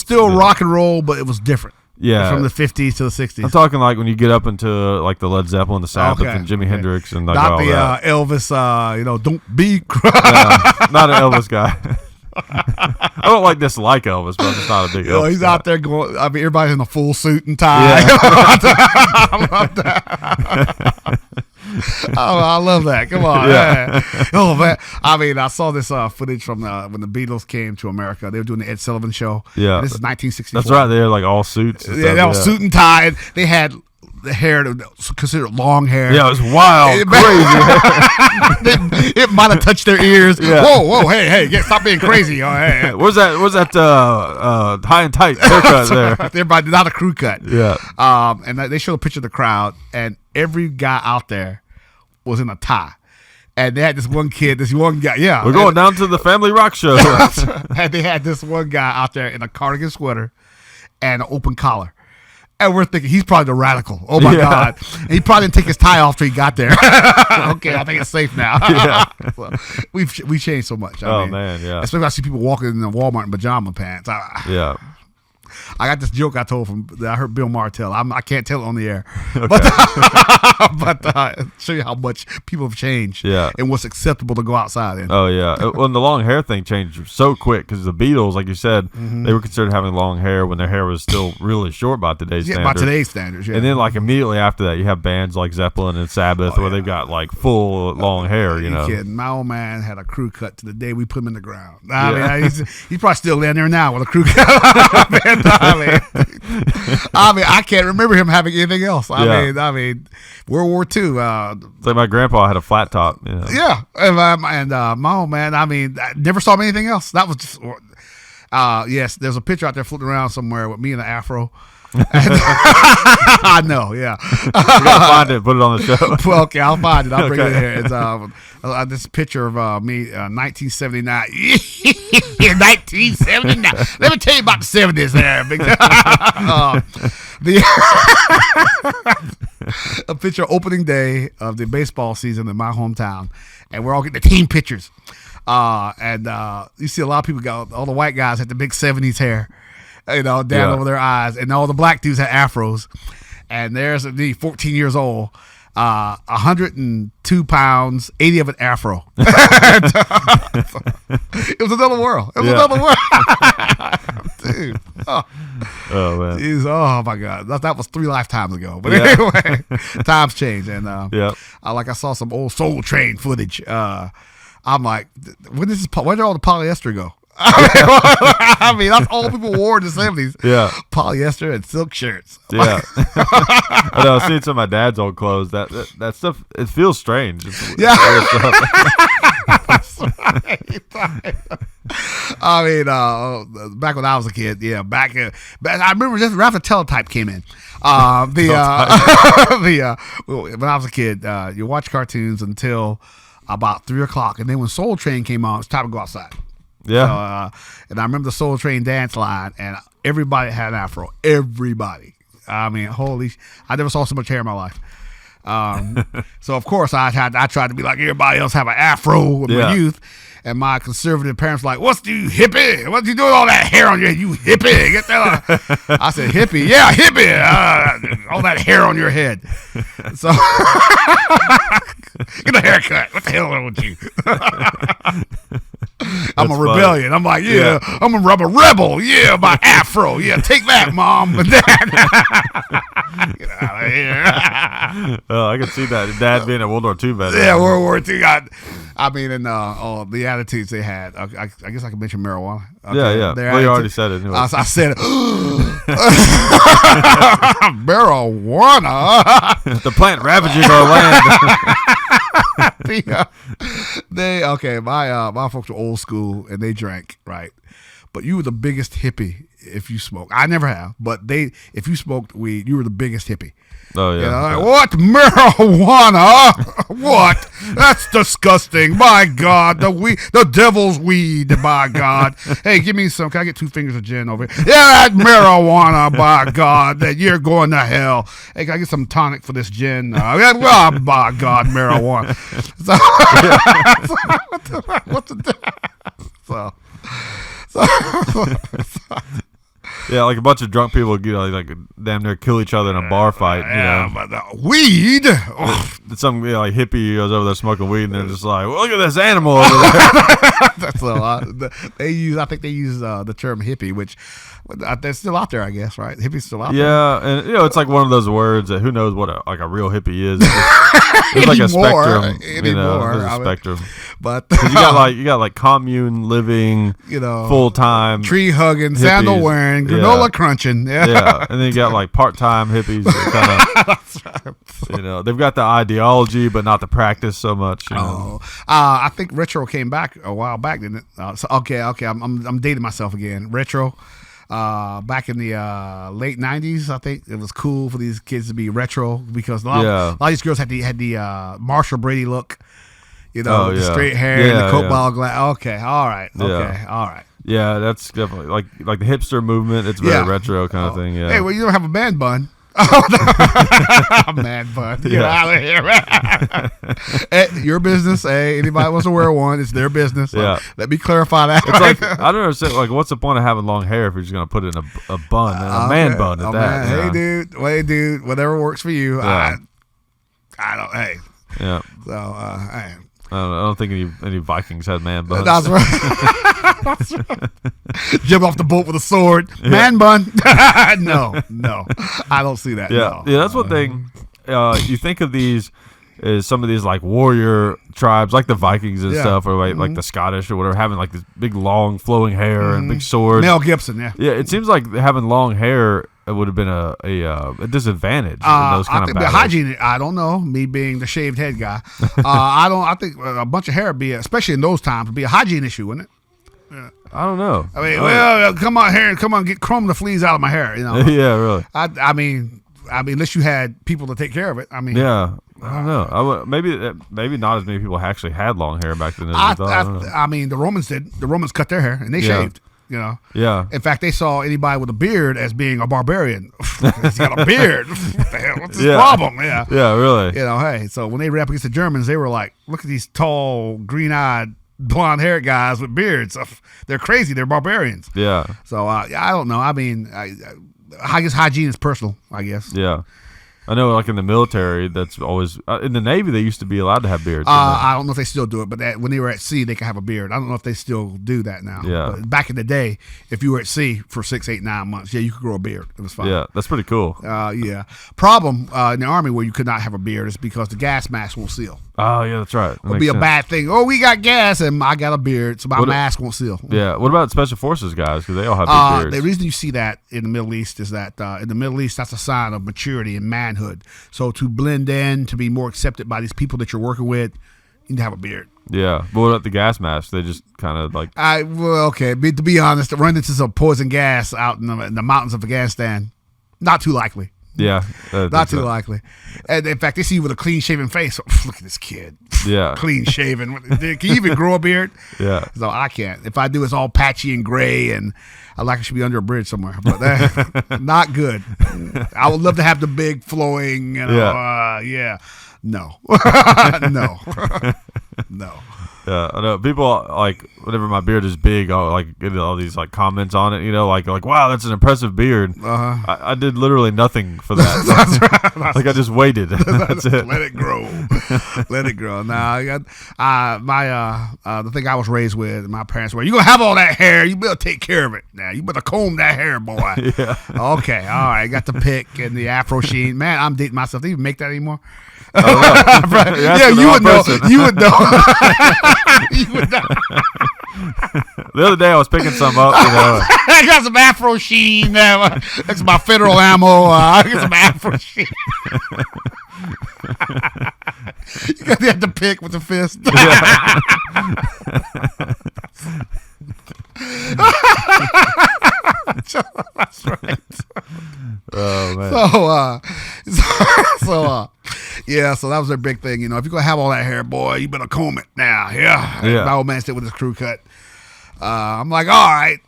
still rock and roll, but it was different. Yeah, from the 50s to the 60s. I'm talking like when you get up into like the Led Zeppelin, the Sabbath, and Jimi Hendrix, and like not all the that. Elvis. Don't be. Not an Elvis guy. I don't dislike Elvis, but I'm just not a big Elvis he's guy. out there going. I mean, everybody's in a full suit and tie. Yeah. I love that. I love that. Come on. Yeah. Oh man. I mean, I saw this footage from when the Beatles came to America. They were doing the Ed Sullivan Show. Yeah. This is 1964. That's right. They're like all suits. And they all suit and tie. They had the hair considered long hair. Yeah, it was wild, crazy. It might have touched their ears. Yeah. Whoa, hey, stop being crazy. Oh, hey. Where's that high and tight haircut there? Everybody, not a crew cut. Yeah. And they showed a picture of the crowd, and every guy out there was in a tie. And they had this one guy. Yeah. We're going down to the Family Rock show. And they had this one guy out there in a cardigan sweater and an open collar. And we're thinking he's probably the radical. Oh my God! And he probably didn't take his tie off till he got there. Okay, I think it's safe now. So, we changed so much. I mean, man, yeah. Especially when I see people walking in the Walmart in pajama pants. I got this joke I told that I heard Bill Maher tell. I can't tell it on the air, Okay. but show you how much people have changed. Yeah. And what's acceptable to go outside in. Oh yeah. Well, and the long hair thing changed so quick because the Beatles, like you said, they were considered having long hair when their hair was still really short by today's Yeah, standards. by today's standards. Yeah. And then like immediately after that, you have bands like Zeppelin and Sabbath where they've got like full long hair. You know. Kidding. My old man had a crew cut to the day we put him in the ground. I mean, he's probably still down there now with a crew cut. I mean, I can't remember him having anything else. I mean, World War II. It's like my grandpa had a flat top. You know? Yeah, and my old man. I mean, I never saw him anything else. That was just. Yes, there's a picture out there floating around somewhere with me in the afro. I know, yeah. You gotta find it, put it on the show. Well, okay, I'll find it. I'll bring it here. It's this picture of me, 1979. 1979. Let me tell you about the 70s there. A picture opening day of the baseball season in my hometown, and we're all getting the team pictures. And you see a lot of people got all the white guys had the big 70s hair. Down over their eyes, and all the black dudes had afros. And there's me, 14 years old, 102 pounds, 80 of it afro. It was another world. It was another world, dude. Oh man. Jeez, oh my God, that was 3 lifetimes ago. But anyway, times change, and I saw some old Soul Train footage. I'm like, where did all the polyester go? I mean, that's all people wore in the 70s. Yeah. Polyester and silk shirts. Yeah. I know, I've seen some of my dad's old clothes. That stuff, it feels strange. Yeah. That's right. I mean, back when I was a kid, back I remember just after Teletype came in. When I was a kid, you watch cartoons until about 3 o'clock, and then when Soul Train came on, it's time to go outside. Yeah. And I remember the Soul Train dance line, and everybody had an afro. Everybody. I mean, I never saw so much hair in my life. So of course I tried to be like everybody else, have an afro in my youth. And my conservative parents were like, "What's you hippie? What you doing with all that hair on your head? You hippie? Get that!" I said, "Hippie? Yeah, hippie. All that hair on your head." So get a haircut. What the hell wrong with you? I'm a rebellion. Funny. I'm like, I'm a rebel. Yeah, my afro. Yeah, take that, mom and dad. Get out of here. Oh, I can see that. Dad being a World War II veteran. Yeah, World War II. I mean, and all the attitudes they had. I guess I can mention marijuana. Okay, yeah. Well, you already said it. Anyway. I said it. Marijuana. The plant ravaging our land. My folks were old school and they drank, right? But you were the biggest hippie if you smoked. I never have, but if you smoked weed, you were the biggest hippie. Oh yeah. What, marijuana? What? That's disgusting. My God, the devil's weed. My God. Hey, give me some. Can I get 2 fingers of gin over here? Yeah, that marijuana. By God, that you're going to hell. Hey, can I get some tonic for this gin? By God, marijuana. Yeah, like a bunch of drunk people, like damn near kill each other in a bar fight. But weed. Some like hippie goes over there smoking weed, and they're just like, well, "Look at this animal over there." That's a lot. I think they use the term hippie, which they're still out there, I guess, right? Hippie's still out there. Yeah, and it's like one of those words that who knows what a real hippie is. It's like a spectrum. There's a spectrum. But you got like commune living, full time tree hugging, sandal wearing, granola crunching. Yeah, and then you got like part time hippies. That's right. They've got the ideology, but not the practice so much. I think retro came back a while back, didn't it? Okay. I'm dating myself again. Retro. Back in the late 90s, I think it was cool for these kids to be retro because a lot of these girls had the Marshall Brady look, the straight hair and the Coke bottle glass. Okay, all right. Yeah, that's definitely like the hipster movement. It's very retro kind of thing. Yeah. Hey, well, you don't have a man bun. Man bun. Get out of here. Hey, your business. Hey, anybody wants to wear one, it's their business. Yeah. Let me clarify that. It's like, I don't understand. Like, what's the point of having long hair if you're just gonna put it in a bun, and a man bun at that? Man. Hey, dude, whatever works for you. Yeah. I don't. Hey. Yeah. So, hey. I don't think any Vikings had man buns. That's right. That's right. Jump off the boat with a sword. Man bun. No. I don't see that. Yeah. No. Yeah, that's one thing. You think of these as some of these like warrior tribes, like the Vikings and stuff, or like the Scottish or whatever, having like this big, long, flowing hair and big swords. Mel Gibson, yeah. Yeah, it seems like having long hair would have been a disadvantage in those kind of battles. Hygiene, I don't know. Me being the shaved head guy, I think a bunch of hair would be, especially in those times, would be a hygiene issue, wouldn't it? Yeah. I don't know. I mean, come on here, get comb the fleas out of my hair. You know. Yeah, really. I mean, unless you had people to take care of it. I mean, yeah. I don't know. Maybe not as many people actually had long hair back then. I mean, the Romans did. The Romans cut their hair and they shaved. You know. Yeah. In fact, they saw anybody with a beard as being a barbarian. He's got a beard. What the hell? What's his problem? Yeah. Yeah, really. You know, hey. So when they ran up against the Germans, they were like, "Look at these tall, green-eyed, blonde-haired guys with beards. They're crazy. They're barbarians." Yeah. So I don't know. I mean, I guess hygiene is personal. I guess. Yeah. I know, like in the military, that's always in the Navy. They used to be allowed to have beards. I don't know if they still do it, but when they were at sea, they could have a beard. I don't know if they still do that now. Yeah. But back in the day, if you were at sea for 6, 8, 9 months, you could grow a beard. It was fine. Yeah, that's pretty cool. Yeah. Problem in the Army where you could not have a beard is because the gas mask won't seal. Oh yeah, that's right. It'll be a bad thing. Oh, we got gas and I got a beard, so my mask won't seal. Yeah. What about Special Forces guys? Because they all have big beards. The reason you see that in the Middle East is that in the Middle East, that's a sign of maturity and manhood. So to blend in, to be more accepted by these people that you're working with, you need to have a beard. Yeah. But what about the gas masks? They just kind of like. To be honest, to run into some poison gas out in the mountains of Afghanistan, not too likely. Yeah. Not too likely. And in fact, they see you with a clean shaven face. Look at this kid. Yeah. Clean shaven. Can you even grow a beard? Yeah. So I can't. If I do, it's all patchy and gray, and I should be under a bridge somewhere. But not good. I would love to have the big flowing. No. No. No. Yeah, I know. People like whenever my beard is big, I'll like get all these like comments on it. You know, like wow, that's an impressive beard. I did literally nothing for that. That's right. Like I just waited. That's it. Let it grow. Let it grow. Now I got the thing I was raised with. My parents were, you gonna have all that hair. You better take care of it. Now you better comb that hair, boy. Yeah. Okay. All right. Got the pick and the afro sheen. Man, I'm dating myself. They even make that anymore. Yeah, you would know. You would know. You would know. The other day I was picking some up. You know, I got some afro sheen. That's my federal ammo. I got some afro sheen. You got to have the pick with the fist. That's right. Oh man. So that was their big thing. You know, if you're gonna have all that hair, boy, you better comb it now. Yeah. My old man stayed with his crew cut. I'm like, all right.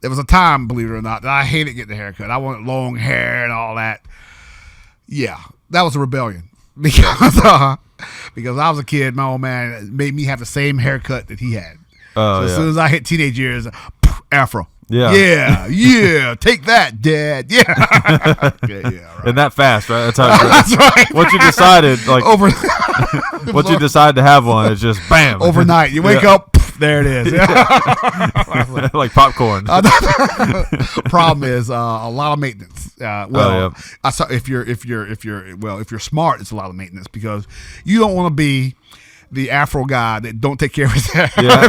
There was a time, believe it or not, that I hated getting a haircut. I wanted long hair and all that. Yeah, that was a rebellion because I was a kid. My old man made me have the same haircut that he had. As soon as I hit teenage years, afro. Yeah. Take that, Dad. Yeah. Right. And that fast, right? That's how. That's right. Once you decided, like once you decide to have one, it's just bam. Overnight, you wake up, there it is. Like popcorn. Problem is a lot of maintenance. I saw if you're smart, it's a lot of maintenance because you don't want to be the Afro guy that don't take care of his hair. Yeah.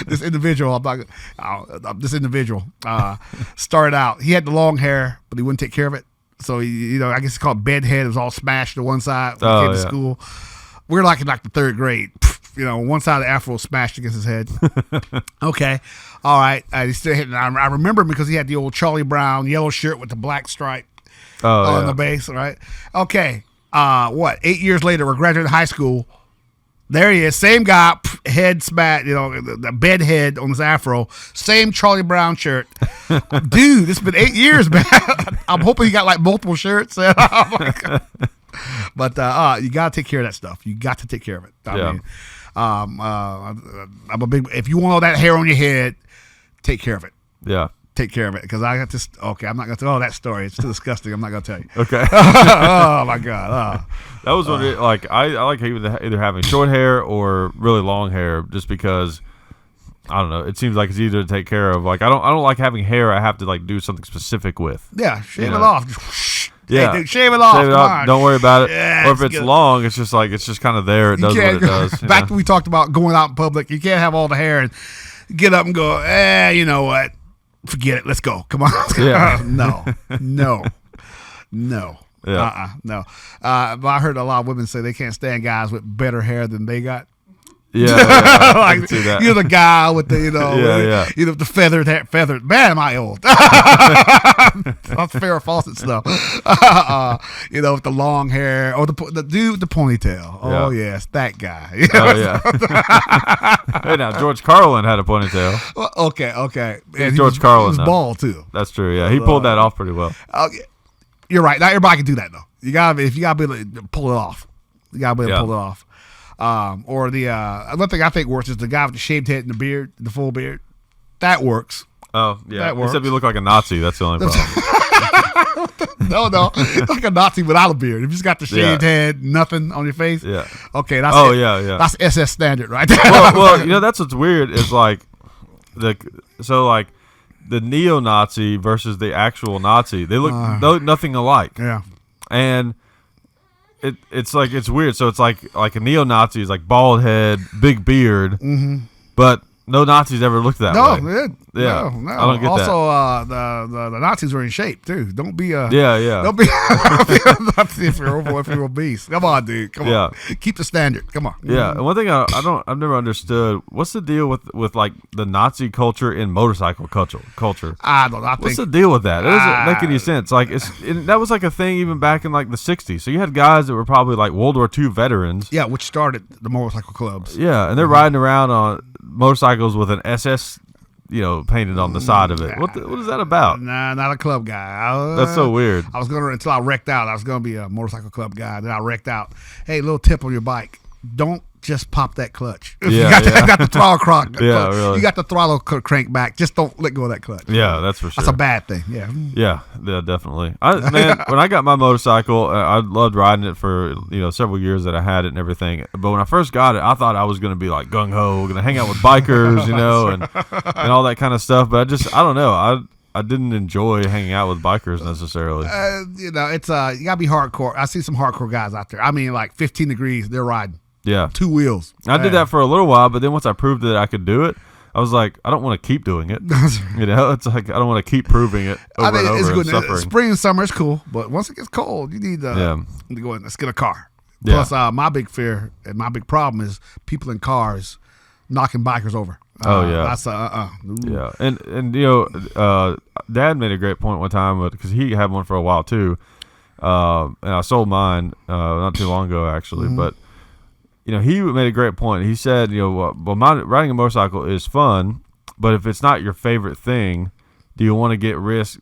This individual started out. He had the long hair, but he wouldn't take care of it. So he, I guess it's called bedhead. It was all smashed to one side when he came to school. We're like in the third grade. One side of the afro smashed against his head. Okay, all right. He's still hitting. I remember him because he had the old Charlie Brown yellow shirt with the black stripe on the base. Right. Okay. 8 years later, we're graduating high school. There he is. Same guy, head spat, the bed head on his afro. Same Charlie Brown shirt. Dude, it's been 8 years, man. I'm hoping he got like multiple shirts. Oh my God. But you got to take care of that stuff. You got to take care of it. I mean, I'm a big, if you want all that hair on your head, take care of it. Yeah. Take care of it, because I got this. Okay, I'm not gonna tell that story. It's too disgusting. I'm not gonna tell you. Okay. Oh my God. That was what I like either having short hair or really long hair, just because I don't know. It seems like it's easier to take care of. Like I don't like having hair I have to like do something specific with. Yeah, shave it off. Yeah, hey, dude, shave it off. Shave it off. Don't worry about it. Yeah, or if it's long, it's just like it's just kind of there. It does what it does. Back to we talked about going out in public. You can't have all the hair and get up and go. You know what? Forget it. Let's go. Come on. Yeah. No. Yeah. No. But I heard a lot of women say they can't stand guys with better hair than they got. Yeah. Like, I can see that. You're the guy with the, the feathered hair. Man, am I old? That's fair or false stuff. With the long hair or the dude with the ponytail. Oh yes, that guy. Oh yeah. Hey, now George Carlin had a ponytail. Well, okay. And George Carlin he was bald too. That's true. Yeah, he pulled that off pretty well. You're right. Not everybody can do that though. You gotta be able to pull it off. You gotta be able to pull it off. Or the one thing I think works is the guy with the shaved head and the beard, the full beard. That works. Oh yeah. That works. Except you look like a Nazi. That's the only problem. No. Like a Nazi without a beard. If you just got the shaved head, nothing on your face. Yeah. Okay. That's yeah. That's SS standard right there. Well, that's what's weird is like the neo-Nazi versus the actual Nazi. They look nothing alike. Yeah. And it's like it's weird. So it's like a neo-Nazi is like bald head, big beard, but no Nazis ever looked that way. No. I don't get also, the Nazis were in shape too. Don't be yeah. Don't be a Nazi if you're obese. Come on, dude. Come on. Keep the standard. Come on. Yeah. And one thing I've never understood, what's the deal with like the Nazi culture in motorcycle culture? I don't know. What's the deal with that? It doesn't make any sense. Like that was like a thing even back in like the 60s. So you had guys that were probably like World War II veterans. Yeah, which started the motorcycle clubs. Yeah, and they're riding around on motorcycles with an SS, painted on the side of it. What is that about? Nah, not a club guy. That's so weird. I was until I wrecked out. I was gonna be a motorcycle club guy. Then I wrecked out. Hey, little tip on your bike: don't just pop that clutch. You got the throttle crank. Yeah, really. You got the throttle crank back. Just don't let go of that clutch. Yeah, that's for sure. That's a bad thing. Yeah. Yeah, definitely. When I got my motorcycle, I loved riding it for several years that I had it and everything. But when I first got it, I thought I was going to be like gung ho, going to hang out with bikers, and all that kind of stuff. But I don't know. I didn't enjoy hanging out with bikers necessarily. It's you gotta be hardcore. I see some hardcore guys out there. I mean, like 15 degrees, they're riding. Yeah, 2 wheels. I did that for a little while, but then once I proved that I could do it, I was like, I don't want to keep doing it. It's like I don't want to keep proving it over and over. It's good. Suffering. Spring and summer is cool, but once it gets cold, you need to go in. Let's get a car. Plus, my big fear and my big problem is people in cars knocking bikers over. That's yeah, and Dad made a great point one time because he had one for a while too, and I sold mine not too long ago actually, but. He made a great point. He said, riding a motorcycle is fun, but if it's not your favorite thing, do you want to risk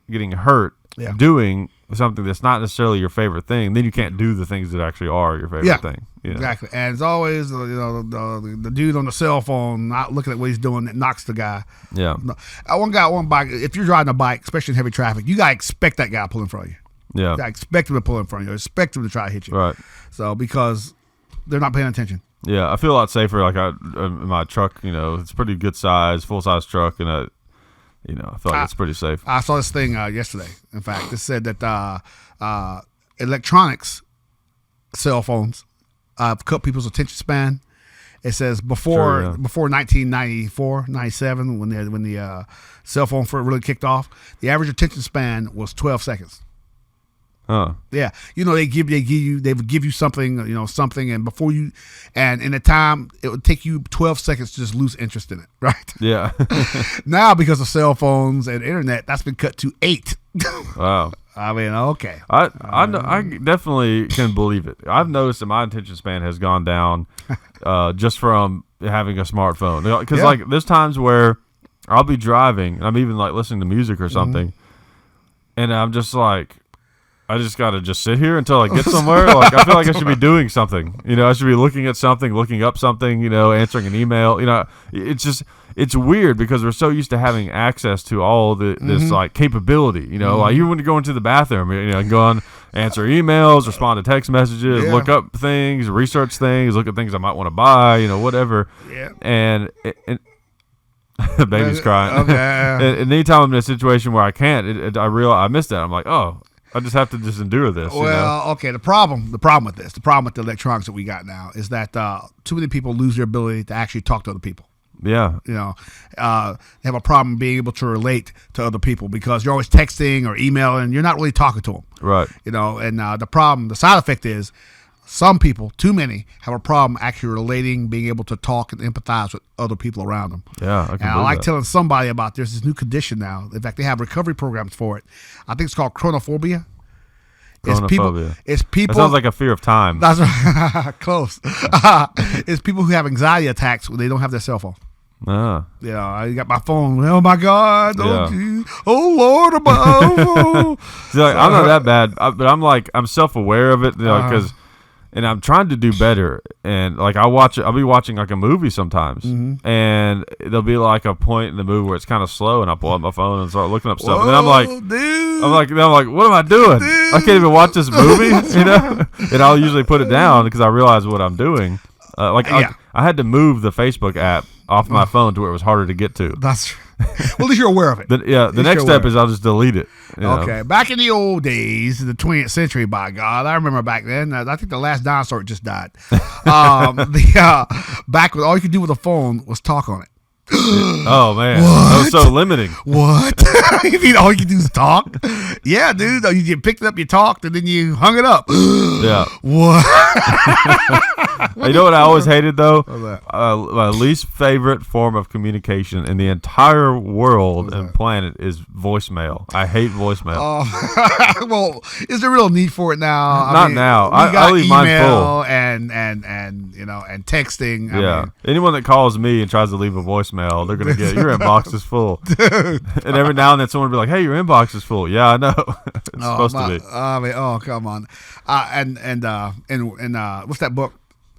getting hurt doing something that's not necessarily your favorite thing? Then you can't do the things that actually are your favorite thing. Exactly. And it's always the dude on the cell phone not looking at what he's doing that knocks the guy. Yeah. One guy on one bike. If you're riding a bike, especially in heavy traffic, you gotta expect that guy to pull in front of you. Yeah. You gotta expect him to pull in front of you. Expect him to try to hit you. Right. So because they're not paying attention. Yeah, I feel a lot safer. Like in my truck, it's a pretty good size, full size truck, and I feel like it's pretty safe. I saw this thing yesterday. In fact, it said that electronics, cell phones, cut people's attention span. It says before 1994, 97, when the cell phone first really kicked off, the average attention span was 12 seconds. Huh. Yeah, they would give you something, and in the time it would take you 12 seconds to just lose interest in it, right? Yeah. Now because of cell phones and internet, that's been cut to 8. Wow. I mean, okay. I definitely can believe it. I've noticed that my attention span has gone down just from having a smartphone. Because like there's times where I'll be driving and I'm even like listening to music or something, and I'm just like, I just gotta just sit here until I get somewhere. Like I feel like I should be doing something. I should be looking at something, looking up something. Answering an email. It's weird because we're so used to having access to all this like capability. Like you want to go into the bathroom, and go on, answer emails, respond to text messages, look up things, research things, look at things I might want to buy. Whatever. Yeah. And the baby's crying. Okay. And anytime I'm in a situation where I can't, I realize I missed that. I'm like, oh. I just have to just endure this. Well, okay. The problem with the electronics that we got now is that too many people lose their ability to actually talk to other people. Yeah. They have a problem being able to relate to other people because you're always texting or emailing. You're not really talking to them. Right. And the side effect is some people, too many, have a problem actually relating, being able to talk and empathize with other people around them. Yeah, I like telling somebody about there's this new condition now. In fact, they have recovery programs for it. I think it's called chronophobia. Chronophobia. It's people. That sounds like a fear of time. That's right. Close. It's people who have anxiety attacks when they don't have their cell phone. I got my phone. Oh my God! Oh Lord! See, I'm not that bad, but I'm self-aware of it, because. And I'm trying to do better, and like I'll be watching like a movie sometimes, and there'll be like a point in the movie where it's kind of slow, and I pull up my phone and start looking up stuff, and then I'm like, what am I doing? I can't even watch this movie, And I'll usually put it down because I realize what I'm doing. I had to move the Facebook app off my phone to where it was harder to get to. That's well, at least you're aware of it. The next step is I'll just delete it. Okay. Back in the old days, the 20th century, by God, I remember back then. I think the last dinosaur just died. Back when all you could do with a phone was talk on it. Oh man, that was so limiting. What? You mean all you can do is talk? Yeah, dude. You picked it up, you talked, and then you hung it up. Yeah. What? You know what I always hated though? My least favorite form of communication in the entire world and planet is voicemail. I hate voicemail. Well, is there real need for it now? Not now. I leave mine full. And texting. Anyone that calls me and tries to leave a voicemail, they're gonna get your inbox is full. Dude. And every now and then someone will be like, "Hey, your inbox is full." Yeah, I know. It's supposed to be. I mean, come on. And what's that book?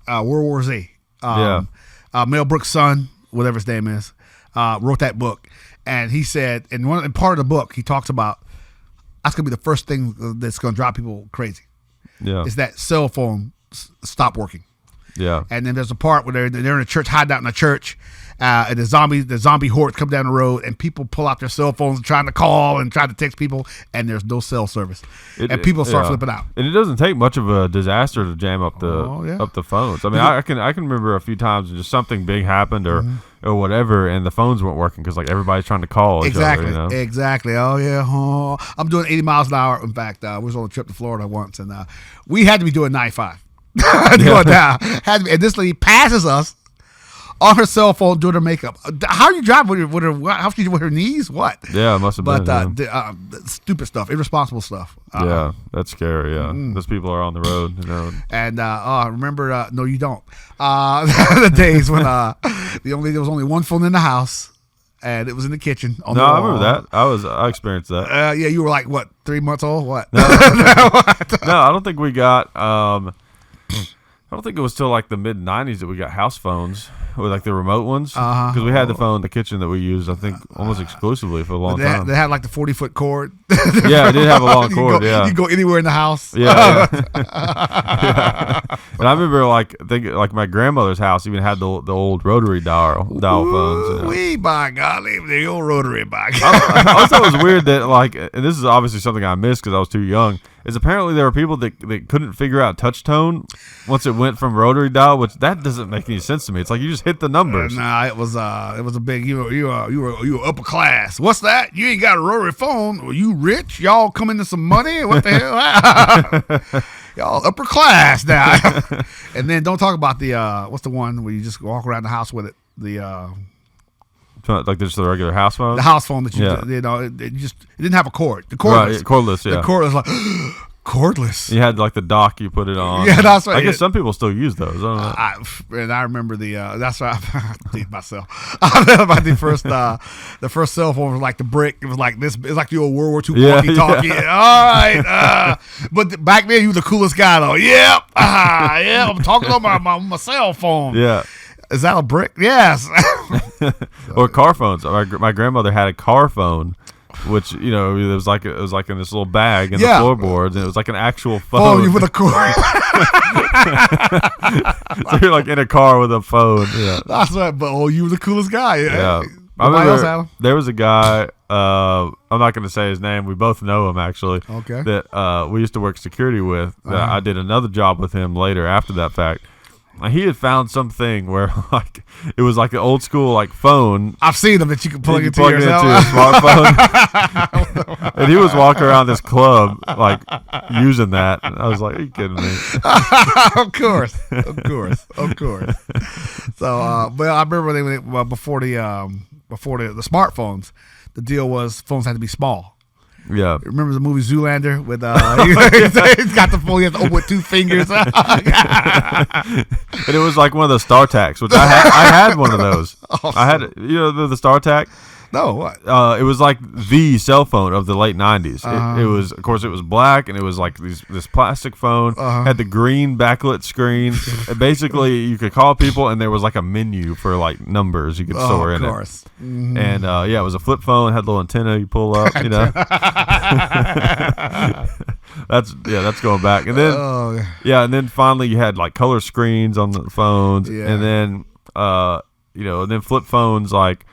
World War Z. Mel Brooks' son, whatever his name is, wrote that book, and he said, in part of the book, he talks about that's gonna be the first thing that's gonna drive people crazy. Yeah, is that cell phone stop working. Yeah, and then there's a part where they're in a church, hiding out in a church. And the zombie horde come down the road, and people pull out their cell phones trying to call and try to text people, and there's no cell service, and people start flipping out. And it doesn't take much of a disaster to jam up the phones. I mean, I can remember a few times just something big happened or whatever, and the phones weren't working because like everybody's trying to call each other. Exactly. Oh yeah. I'm doing 80 miles an hour. In fact, we was on a trip to Florida once, and we had to be doing 95. And this lady passes us on her cell phone doing her makeup. How are you driving with her? How she with her knees? What? Yeah, it must have been. But stupid stuff, irresponsible stuff. Yeah, that's scary. Yeah, those people are on the road. And remember? No, you don't. The days when there was only one phone in the house, and it was in the kitchen. I remember that. I experienced that. Yeah, you were like what, 3 months old? What? No, I don't think we got. I don't think it was till like the mid '90s that we got house phones with like the remote ones, because we had the phone in the kitchen that we used, I think, almost exclusively for a long time. They had like the 40-foot cord. Yeah, it did have a long cord. You could go anywhere in the house. Yeah. Yeah. And I remember like my grandmother's house even had the old rotary dial phones. By golly, the old rotary by. I also thought it was weird that and this is obviously something I missed because I was too young. Is apparently there were people that couldn't figure out touch tone once it went from rotary dial, which that doesn't make any sense to me. It's like you just hit the numbers. It was a big. You were upper class. What's that? You ain't got a rotary phone. Are you rich? Y'all come into some money? What the hell? Y'all upper class now. And then don't talk about the what's the one where you just walk around the house with it? The Like just the regular house phone. The house phone that you Yeah. it didn't have a cord. The cordless. Right, cordless. Yeah. The cordless like cordless. You had like the dock you put it on. Yeah, that's right. I guess some people still use those. I don't know. I remember that's why I think myself. I remember about the first cell phone was like the brick. It was like this. It's like the old World War II walkie-talkie. Yeah. All right, but back then you were the coolest guy though. Yep, yeah. I'm talking on my cell phone. Yeah. Is that a brick? Yes. Or car phones. My grandmother had a car phone, which it was like in this little bag in the floorboards, and it was like an actual phone. Oh, you with a cord. So you're like in a car with a phone. Yeah. That's right. But you were the coolest guy. Yeah. Nobody else had him? There was a guy. I'm not going to say his name. We both know him actually. Okay. That we used to work security with. That I did another job with him later after that fact. He had found something where like it was like an old school like phone. I've seen them that you can plug into it into a smartphone. And he was walking around this club like using that. And I was like, "Are you kidding me?" Of course. So, but I remember before the smartphones, the deal was phones had to be small. Yeah. Remember the movie Zoolander with he's got the phone he has to open with 2 fingers. And it was like one of the StarTACs, which I had one of those. Awesome. I had the StarTAC. No, what? It was like the cell phone of the late 90s. It was, of course, it was black, and it was like this plastic phone, had the green backlit screen. Basically, you could call people, and there was like a menu for like numbers you could store in it. Of course. Mm-hmm. And it was a flip phone, had a little antenna you pull up, That's going back. And then and then finally you had like color screens on the phones, and then and then flip phones like.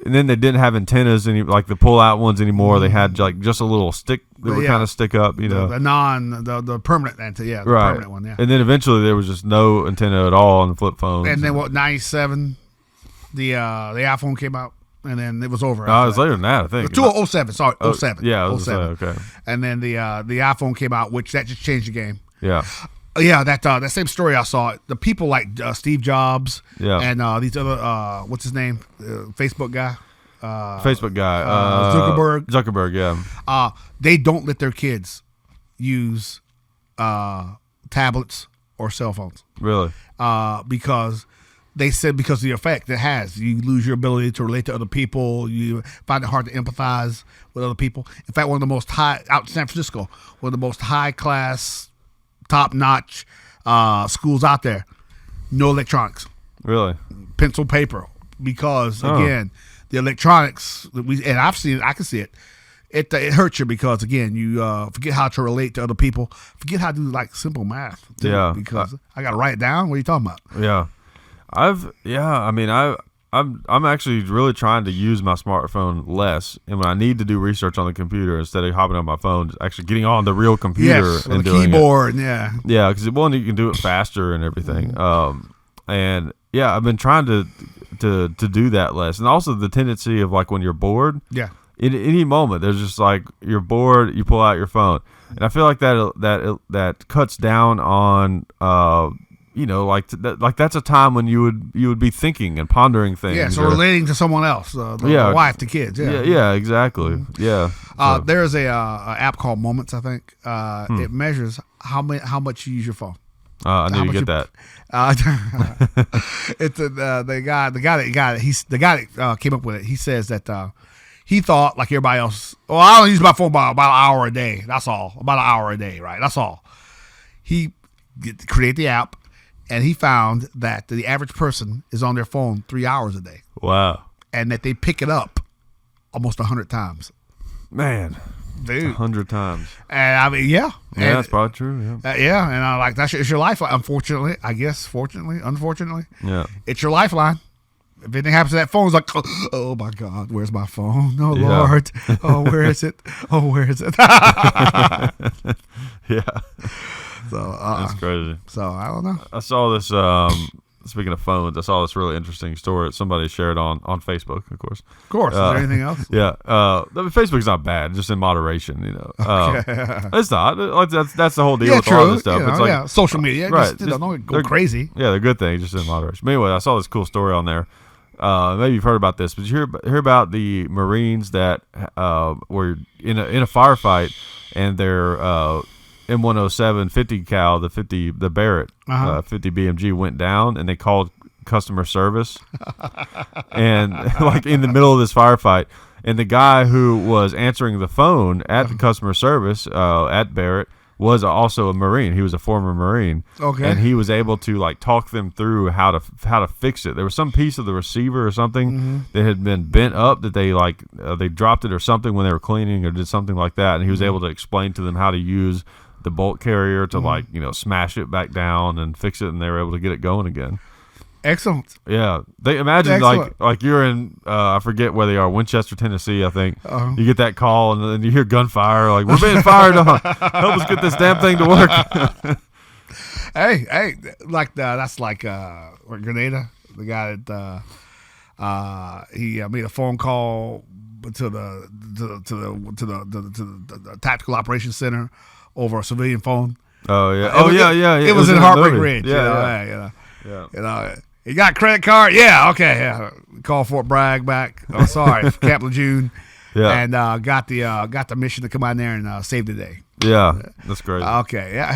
And then they didn't have antennas like the pull-out ones anymore. They had like just a little stick that would kind of stick up, The the permanent antenna, the right. permanent one, And then eventually there was just no antenna at all on the flip phones. And then 97, the iPhone came out, and then it was over. No, it was later than that, I think. 07, sorry, 07. Yeah, 07. Okay. And then the iPhone came out, which that just changed the game. Yeah. Yeah, that same story I saw. The people like Steve Jobs and these other what's his name, Facebook guy, Zuckerberg, yeah. They don't let their kids use tablets or cell phones. Really? Because they said because of the effect it has, you lose your ability to relate to other people. You find it hard to empathize with other people. In fact, one of the most high out in San Francisco, one of the most high class, top-notch schools out there, no electronics. Really? Pencil, paper. Because, again, the electronics, and I can see it, it hurts you because, again, you forget how to relate to other people, forget how to do, like, simple math. Too, yeah. Because I got to write it down. What are you talking about? Yeah. I'm actually really trying to use my smartphone less, and when I need to do research on the computer instead of hopping on my phone, actually getting on the real computer and and the doing keyboard, it. Yeah, because one, you can do it faster and everything. And yeah, I've been trying to do that less, and also the tendency of like when you're bored. Yeah. In any moment, there's just like you're bored, you pull out your phone, and I feel like that cuts down on. Like that's a time when you would be thinking and pondering things. Yeah, so relating to someone else, the wife, the kids. Yeah, exactly. Yeah. There's a app called Moments. I think it measures how much you use your phone. I knew you get that. It's the guy that came up with it. He says that he thought like everybody else. Well, I don't use my phone about an hour a day. That's all. About an hour a day, right? That's all. He created the app. And he found that the average person is on their phone 3 hours a day. Wow. And that they pick it up almost 100 times. Man. Dude. 100 times. And I mean, yeah. Yeah, that's probably true. Yeah. And I like it's your lifeline. Unfortunately, I guess, unfortunately. Yeah. It's your lifeline. If anything happens to that phone, it's like, oh my God, where's my phone? Oh, Lord. Oh, where is it? Oh, where is it? Yeah. So that's crazy. So I don't know. I saw this. Speaking of phones, I saw this really interesting story that somebody shared on Facebook. Of course. Is there anything else? Yeah. Facebook's not bad, just in moderation. It's not. Like that's the whole deal with all this stuff. It's like social media. Right. Don't go crazy. Yeah, they're good things, just in moderation. But anyway, I saw this cool story on there. maybe you've heard about this, but you hear about the Marines that were in a firefight, and their M107 50 cal, the Barrett 50 BMG went down, and they called customer service, and like in the middle of this firefight, and the guy who was answering the phone at the customer service at Barrett was also a Marine. He was a former Marine. Okay. And he was able to like talk them through how to fix it. There was some piece of the receiver or something that had been bent up that they they dropped it or something when they were cleaning or did something like that, and he was able to explain to them how to use the bolt carrier to smash it back down and fix it, and they were able to get it going again. Excellent. Yeah, they imagine like you're in I forget where they are, Winchester, Tennessee, I think. You get that call and then you hear gunfire, like we're being fired on. Help us get this damn thing to work. hey, like that's like Grenada, the guy that he made a phone call to the tactical operations center over a civilian phone. Oh yeah, yeah. It was in Heartbreak Ridge. Yeah. You got a credit card? Yeah, okay. Yeah. Call Fort Bragg back. Oh, sorry, Camp Lejeune. Yeah. And got the mission to come out there and save the day. Yeah, that's great. Okay. Yeah.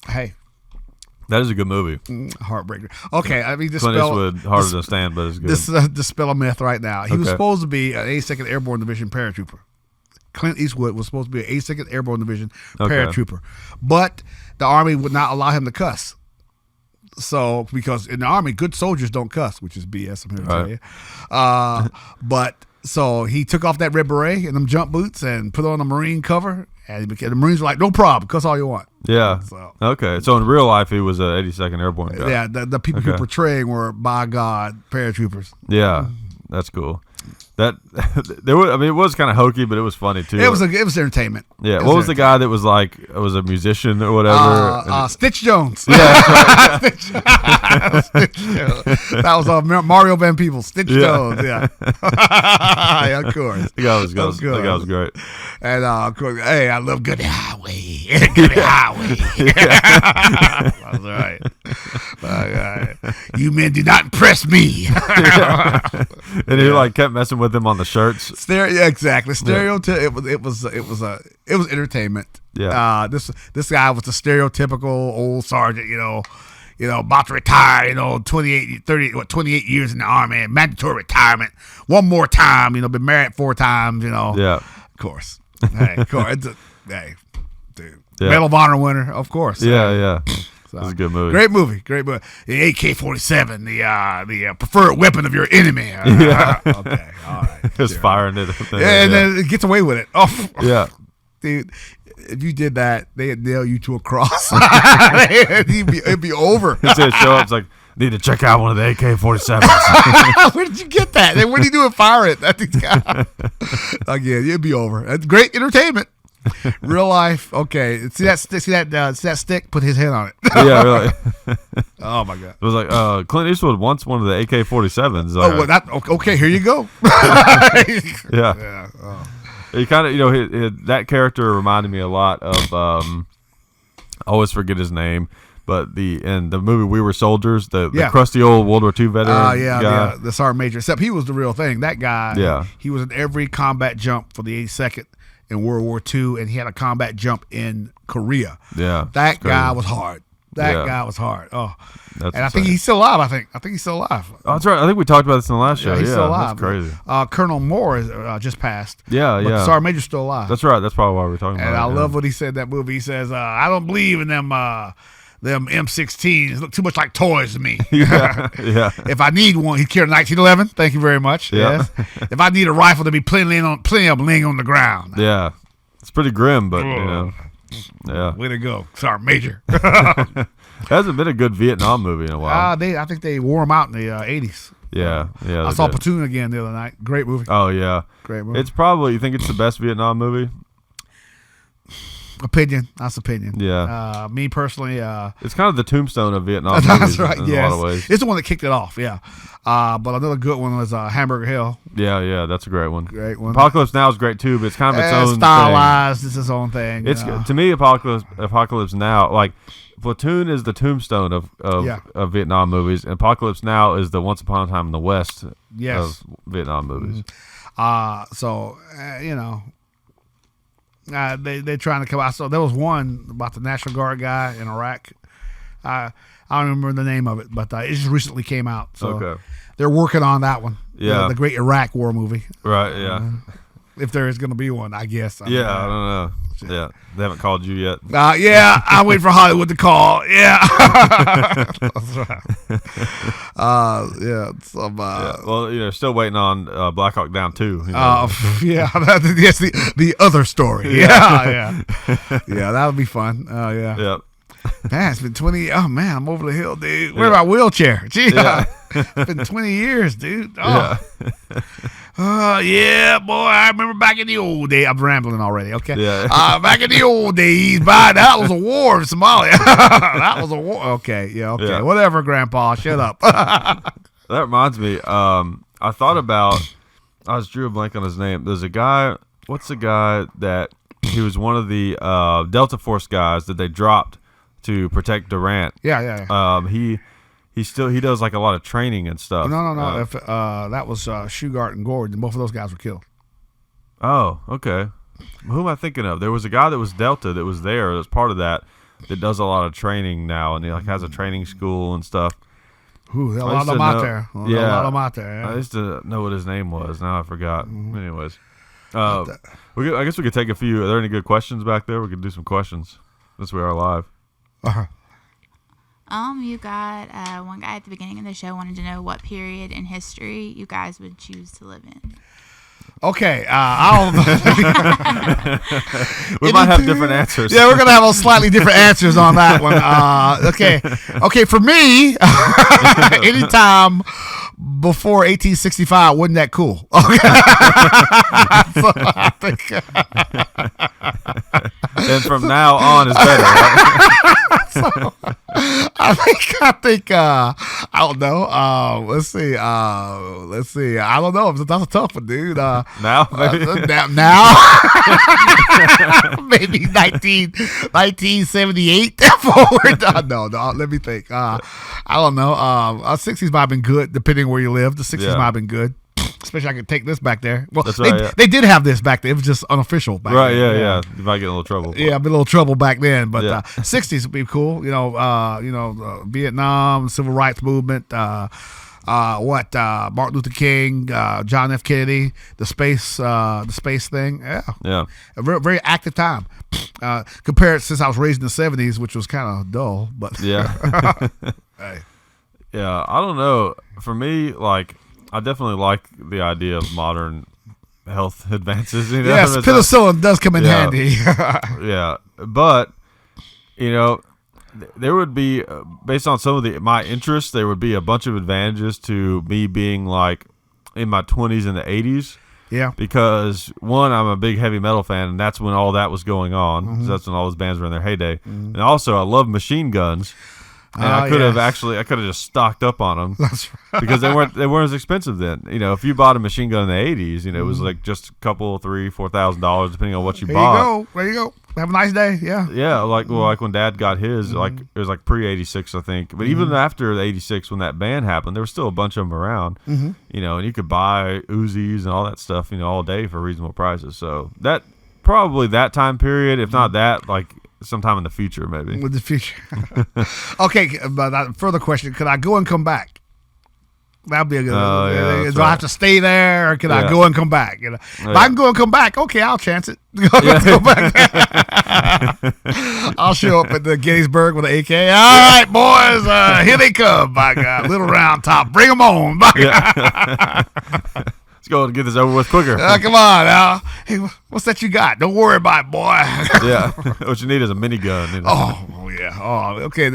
Hey. That is a good movie. Heartbreaker. Okay, I mean, Clint Eastwood, harder to stand, but it's good. Dispel a myth right now. He was supposed to be an 82nd Airborne Division paratrooper. Clint Eastwood was supposed to be an 82nd Airborne Division paratrooper, but the Army would not allow him to cuss. So, because in the Army, good soldiers don't cuss, which is BS, I'm here to tell you. But so he took off that red beret and them jump boots and put on a Marine cover, and the Marines were like, "No problem, cuss all you want." Yeah. So, okay. So in real life, he was an 82nd Airborne guy. Yeah. The people who were portraying were, by God, paratroopers. Yeah, that's cool. That it was kind of hokey, but it was funny too. It was entertainment. Yeah. What was the guy that was like was a musician or whatever? Stitch Jones. Yeah. Stitch Jones. That was Mario Van Peebles. Stitch Jones. Yeah. Yeah, of course. The guy was great. And of course, hey, I love Good Highway. Good Highway. That's right. You men do not impress me. And he like kept messing with him on the shirts. Yeah, exactly. Stereotype. It was entertainment. Yeah. This guy was the stereotypical old sergeant. About to retire. 28 years in the Army, mandatory retirement. One more time. Been married 4 times. Yeah. Of course. Hey, of course. Hey, dude. Yeah. Medal of Honor winner, of course. Yeah. So, it's a good movie. Great movie. The AK-47, the preferred weapon of your enemy. Yeah. Okay. All right. Just firing it. And then it gets away with it. Oh, yeah. Dude, if you did that, they'd nail you to a cross. It'd be over. Instead of show up, it's like, need to check out one of the AK-47s. Where did you get that? What do you do? Fire it. That thing's got. Again, it'd be over. That's great entertainment. Real life. Okay. See that stick? Put his head on it. Yeah, really. Oh my God. It was like Clint Eastwood wants one of the AK-47s. Okay. Here you go. Yeah. Yeah. Oh. He kind of, that character reminded me a lot of. I always forget his name. But in the movie We Were Soldiers, the crusty old World War II veteran guy. Yeah, the sergeant major. Except he was the real thing. That guy, he was in every combat jump for the 82nd in World War II, and he had a combat jump in Korea. Yeah, that guy was hard. Guy was hard. Oh, that's and I think he's still alive. I think he's still alive. Oh, that's right. I think we talked about this in the last show. He's still alive. That's crazy. Colonel Moore is just passed. Yeah. The sergeant major's still alive. That's right. That's probably why we're talking about it. And I love what he said in that movie. He says, "I don't believe in them." Them M16s look too much like toys to me. Yeah. If I need one, he carried a 1911. Thank you very much. Yeah. Yes. If I need a rifle, there'd be plenty of them laying on the ground. Yeah. It's pretty grim, but yeah. Way to go, Sergeant Major. Hasn't been a good Vietnam movie in a while. I think they wore them out in the 80s. Yeah. I saw Platoon again the other night. Great movie. Oh yeah, great movie. It's probably, you think it's the best Vietnam movie? Opinion. That's opinion. Yeah. Me personally. It's kind of the tombstone of Vietnam that's movies right. in a lot of ways. It's the one that kicked it off. Yeah. But another good one was Hamburger Hill. Yeah. That's a great one. Great one. Apocalypse Now is great too, but it's kind of its own stylized. Thing. It's its own thing. It's to me, Apocalypse Now, like Platoon is the tombstone of Yeah. of Vietnam movies. And Apocalypse Now is the Once Upon a Time in the West Yes. of Vietnam movies. They're trying to come out. So there was one about the National Guard guy in Iraq. I don't remember the name of it, but it just recently came out. So Okay. they're working on that one. Yeah. The Great Iraq War movie. Right, yeah. If there is going to be one, I guess. I don't know. Yeah, they haven't called you yet. Yeah, I wait for Hollywood to call. Yeah. That's right. Well, still waiting on Black Hawk Down 2. Yeah, yes, the other story. Yeah. That would be fun. Yeah. Yep. Man, it's been 20. Oh man, I'm over the hill, dude. Where about wheelchair? Gee, it's been 20 years, dude. Oh. Yeah, boy. I remember back in the old days. I'm rambling already. Okay. Yeah. Back in the old days, that was a war in Somalia. That was a war. Okay. Yeah. Okay. Yeah. Whatever, Grandpa. Shut up. That reminds me. I thought about. I was drew a blank on his name. There's a guy. What's the guy that he was one of the Delta Force guys that they dropped to protect Durant. Yeah. He does like a lot of training and stuff. No. If that was Shugart and Gordon, both of those guys were killed. Oh, okay. Who am I thinking of? There was a guy that was Delta that was there. That's part of that does a lot of training now, and he like has a training school and stuff. Ooh, there are a lot of them out there. A lot of them out there. Yeah. I used to know what his name was. Now I forgot. Anyways, I guess we could take a few. Are there any good questions back there? We could do some questions since we are live. You got one guy at the beginning of the show wanted to know what period in history you guys would choose to live in. Okay, we might have different answers. Yeah, we're gonna have slightly different answers on that one. Okay. For me, anytime before 1865 wasn't that cool. Okay, so I think, and from now on is better. Right? I think. I don't know. Let's see. I don't know. That's a tough one, dude. Now, maybe. Now, maybe 1978 forward. No. Let me think. I don't know. 60s might have been good, depending where you live. The 60s might have been good. Especially I could take this back there. Well, that's right, they did have this back there. It was just unofficial back right, then. Yeah. You might get in a little trouble. Yeah, I've been in a little trouble back then. But 60s would be cool. Vietnam, Civil Rights Movement, Martin Luther King, John F. Kennedy, the space thing. Yeah. A very, very active time. Compared since I was raised in the 70s, which was kind of dull. But yeah. Hey. Yeah, I don't know. For me, like, I definitely like the idea of modern health advances. Yes, penicillin does come in handy. Yeah, but there would be, based on some of my interests, there would be a bunch of advantages to me being like in my 20s and the 80s. Yeah. Because one, I'm a big heavy metal fan, and that's when all that was going on. Mm-hmm. So that's when all those bands were in their heyday. Mm-hmm. And also, I love machine guns. And I could have just stocked up on them. That's right. Because they weren't as expensive then. If you bought a machine gun in the 80s, it was like just a couple, $3,000-$4,000 depending on what you bought. There you go. Have a nice day. Yeah. Yeah, like when Dad got his, like it was like pre-86, I think. But even after the 86, when that ban happened, there was still a bunch of them around. Mm-hmm. And you could buy Uzis and all that stuff, all day for reasonable prices. So that probably that time period, if not that, like sometime in the future, maybe. With the future. Okay, but further question: could I go and come back? That'd be a good. Do I have to stay there, or can I go and come back? If I can go and come back, okay, I'll chance it. Go back. I'll show up at the Gettysburg with an AK. All right, boys, here they come. By God, little round top, bring them on. By God. Let's go and get this over with quicker. Come on now. Hey, what's that you got? Don't worry about it, boy. Yeah, what you need is a minigun. Oh, yeah. Oh, okay.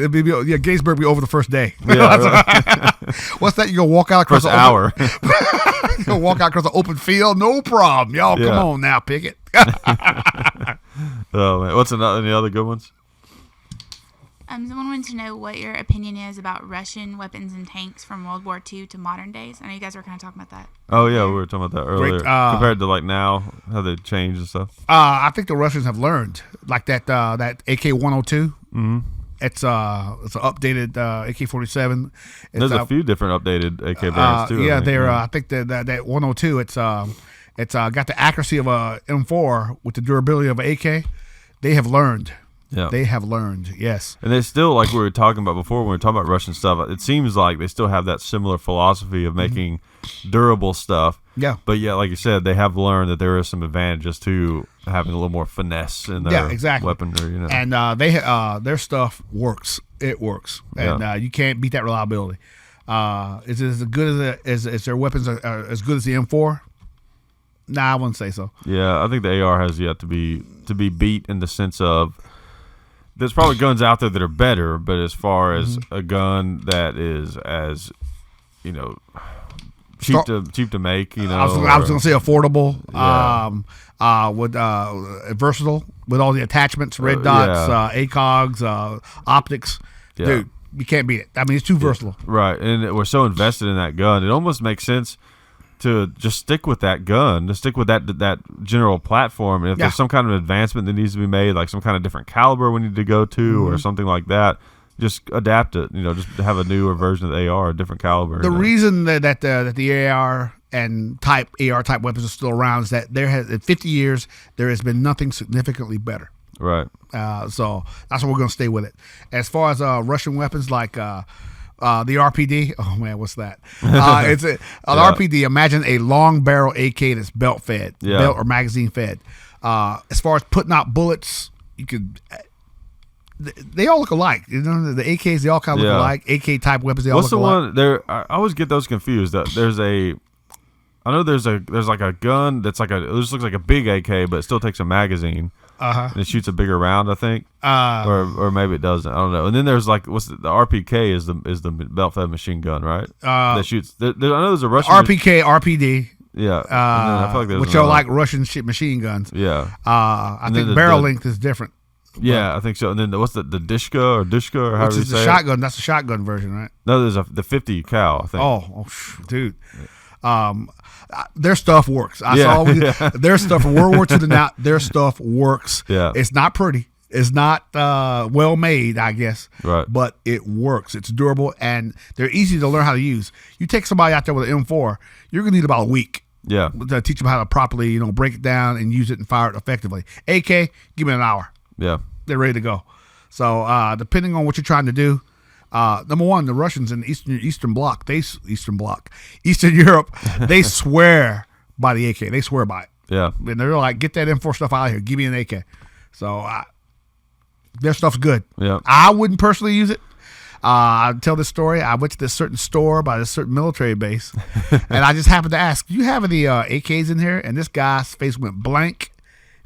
Gettysburg be over the first day. Yeah, right. What's that? You gonna walk out across the hour? You gonna walk out across the open field? No problem. Y'all, come on now, Pickett. Oh man, any other good ones? Someone wanted to know what your opinion is about Russian weapons and tanks from World War II to modern days. I know you guys were kind of talking about that. Oh yeah, we were talking about that earlier. Compared to like now, how they changed and stuff. I think the Russians have learned, like that AK-102. Mm-hmm. It's an updated AK-47. There's a few different updated AK variants too. Yeah, I think that 102. It's got the accuracy of a M4 with the durability of an AK. They have learned. Yeah. They have learned, yes. And they still, like we were talking about before when we were talking about Russian stuff, it seems like they still have that similar philosophy of making durable stuff. Yeah. But yeah, like you said, they have learned that there is some advantages to having a little more finesse in their weaponry. And their stuff works. It works. And you can't beat that reliability. Is it as good as their weapons are as good as the M4? Nah, I wouldn't say so. Yeah, I think the AR has yet to be beat in the sense of there's probably guns out there that are better, but as far as a gun that is as cheap to make, I was going to say affordable, versatile with all the attachments, red dots, ACOGs, optics, dude, you can't beat it. I mean, it's too versatile. Right, and we're so invested in that gun, it almost makes sense to just stick with that gun, to stick with that general platform. And if there's some kind of advancement that needs to be made, like some kind of different caliber we need to go to or something like that, just adapt it. Just have a newer version of the AR, a different caliber. The reason that the AR and AR type weapons are still around is that in 50 years there has been nothing significantly better. Right. So that's why we're going to stay with it. As far as Russian weapons like the RPD, oh man, what's that? It's an RPD. Imagine a long barrel AK that's belt fed, belt or magazine fed. As far as putting out bullets, you could. They all look alike. The AKs, they all kind of look alike. AK type weapons, they all look alike. What's the one there? I always get those confused. There's like a gun that's it just looks like a big AK, but it still takes a magazine. And it shoots a bigger round, I think, or maybe it doesn't. I don't know. And then there's the RPK is the belt-fed machine gun, right? That shoots. I know there's a Russian RPK, RPD. Yeah, I feel like there's which are like Russian machine guns. Yeah. I think barrel length is different. Yeah, I think so. And then what's the Dishka or however you say the shotgun? That's the shotgun version, right? No, there's the 50 cal, I think. Oh, dude. Their stuff works. Their stuff from World War II to now. Their stuff works. Yeah, it's not pretty. It's not well made, I guess. Right. But it works. It's durable and they're easy to learn how to use. You take somebody out there with an M4, you're gonna need about a week. Yeah. To teach them how to properly, break it down and use it and fire it effectively. AK, give me an hour. Yeah. They're ready to go. So depending on what you're trying to do. Number one, the Russians in Eastern Europe, they swear by the AK. They swear by it. Yeah. And they're like, get that M4 stuff out of here. Give me an AK. So their stuff's good. Yeah. I wouldn't personally use it. I'll tell this story. I went to this certain store by this certain military base, and I just happened to ask, do you have any AKs in here? And this guy's face went blank,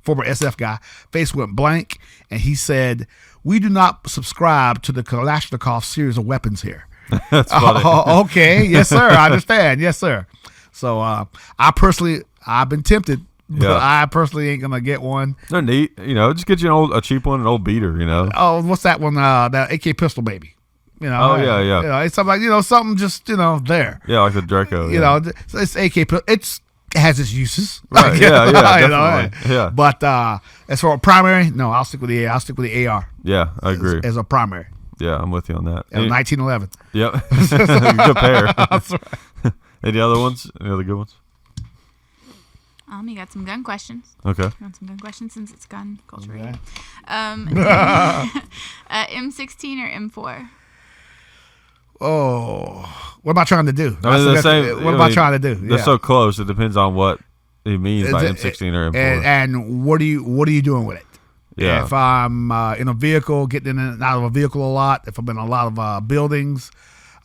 former SF guy, face went blank, and he said, we do not subscribe to the Kalashnikov series of weapons here. That's funny. Okay. Yes, sir. I understand. Yes, sir. So I've been tempted, but I personally ain't going to get one. They're neat. Just get you a cheap one, an old beater, Oh, what's that one? That AK pistol baby. Oh, yeah. It's something like, something just, there. Yeah, like the Draco. It's AK pistol. It has its uses. Right. Yeah, definitely. Yeah. But as for a primary, no, I'll stick with the AR. Yeah, I agree. As a primary. Yeah, I'm with you on that. 1911. Yep. Good pair. That's right. Any other ones? Any other good ones? You got some gun questions. Okay. You want some gun questions since it's gun culture. Okay. M16 or M4? Oh, what am I trying to do? What am I trying to do? They're so close. It depends on what he means by M16 or M4. And what are you doing with it? Yeah. If I'm in a vehicle, getting in and out of a vehicle a lot, if I'm in a lot of buildings,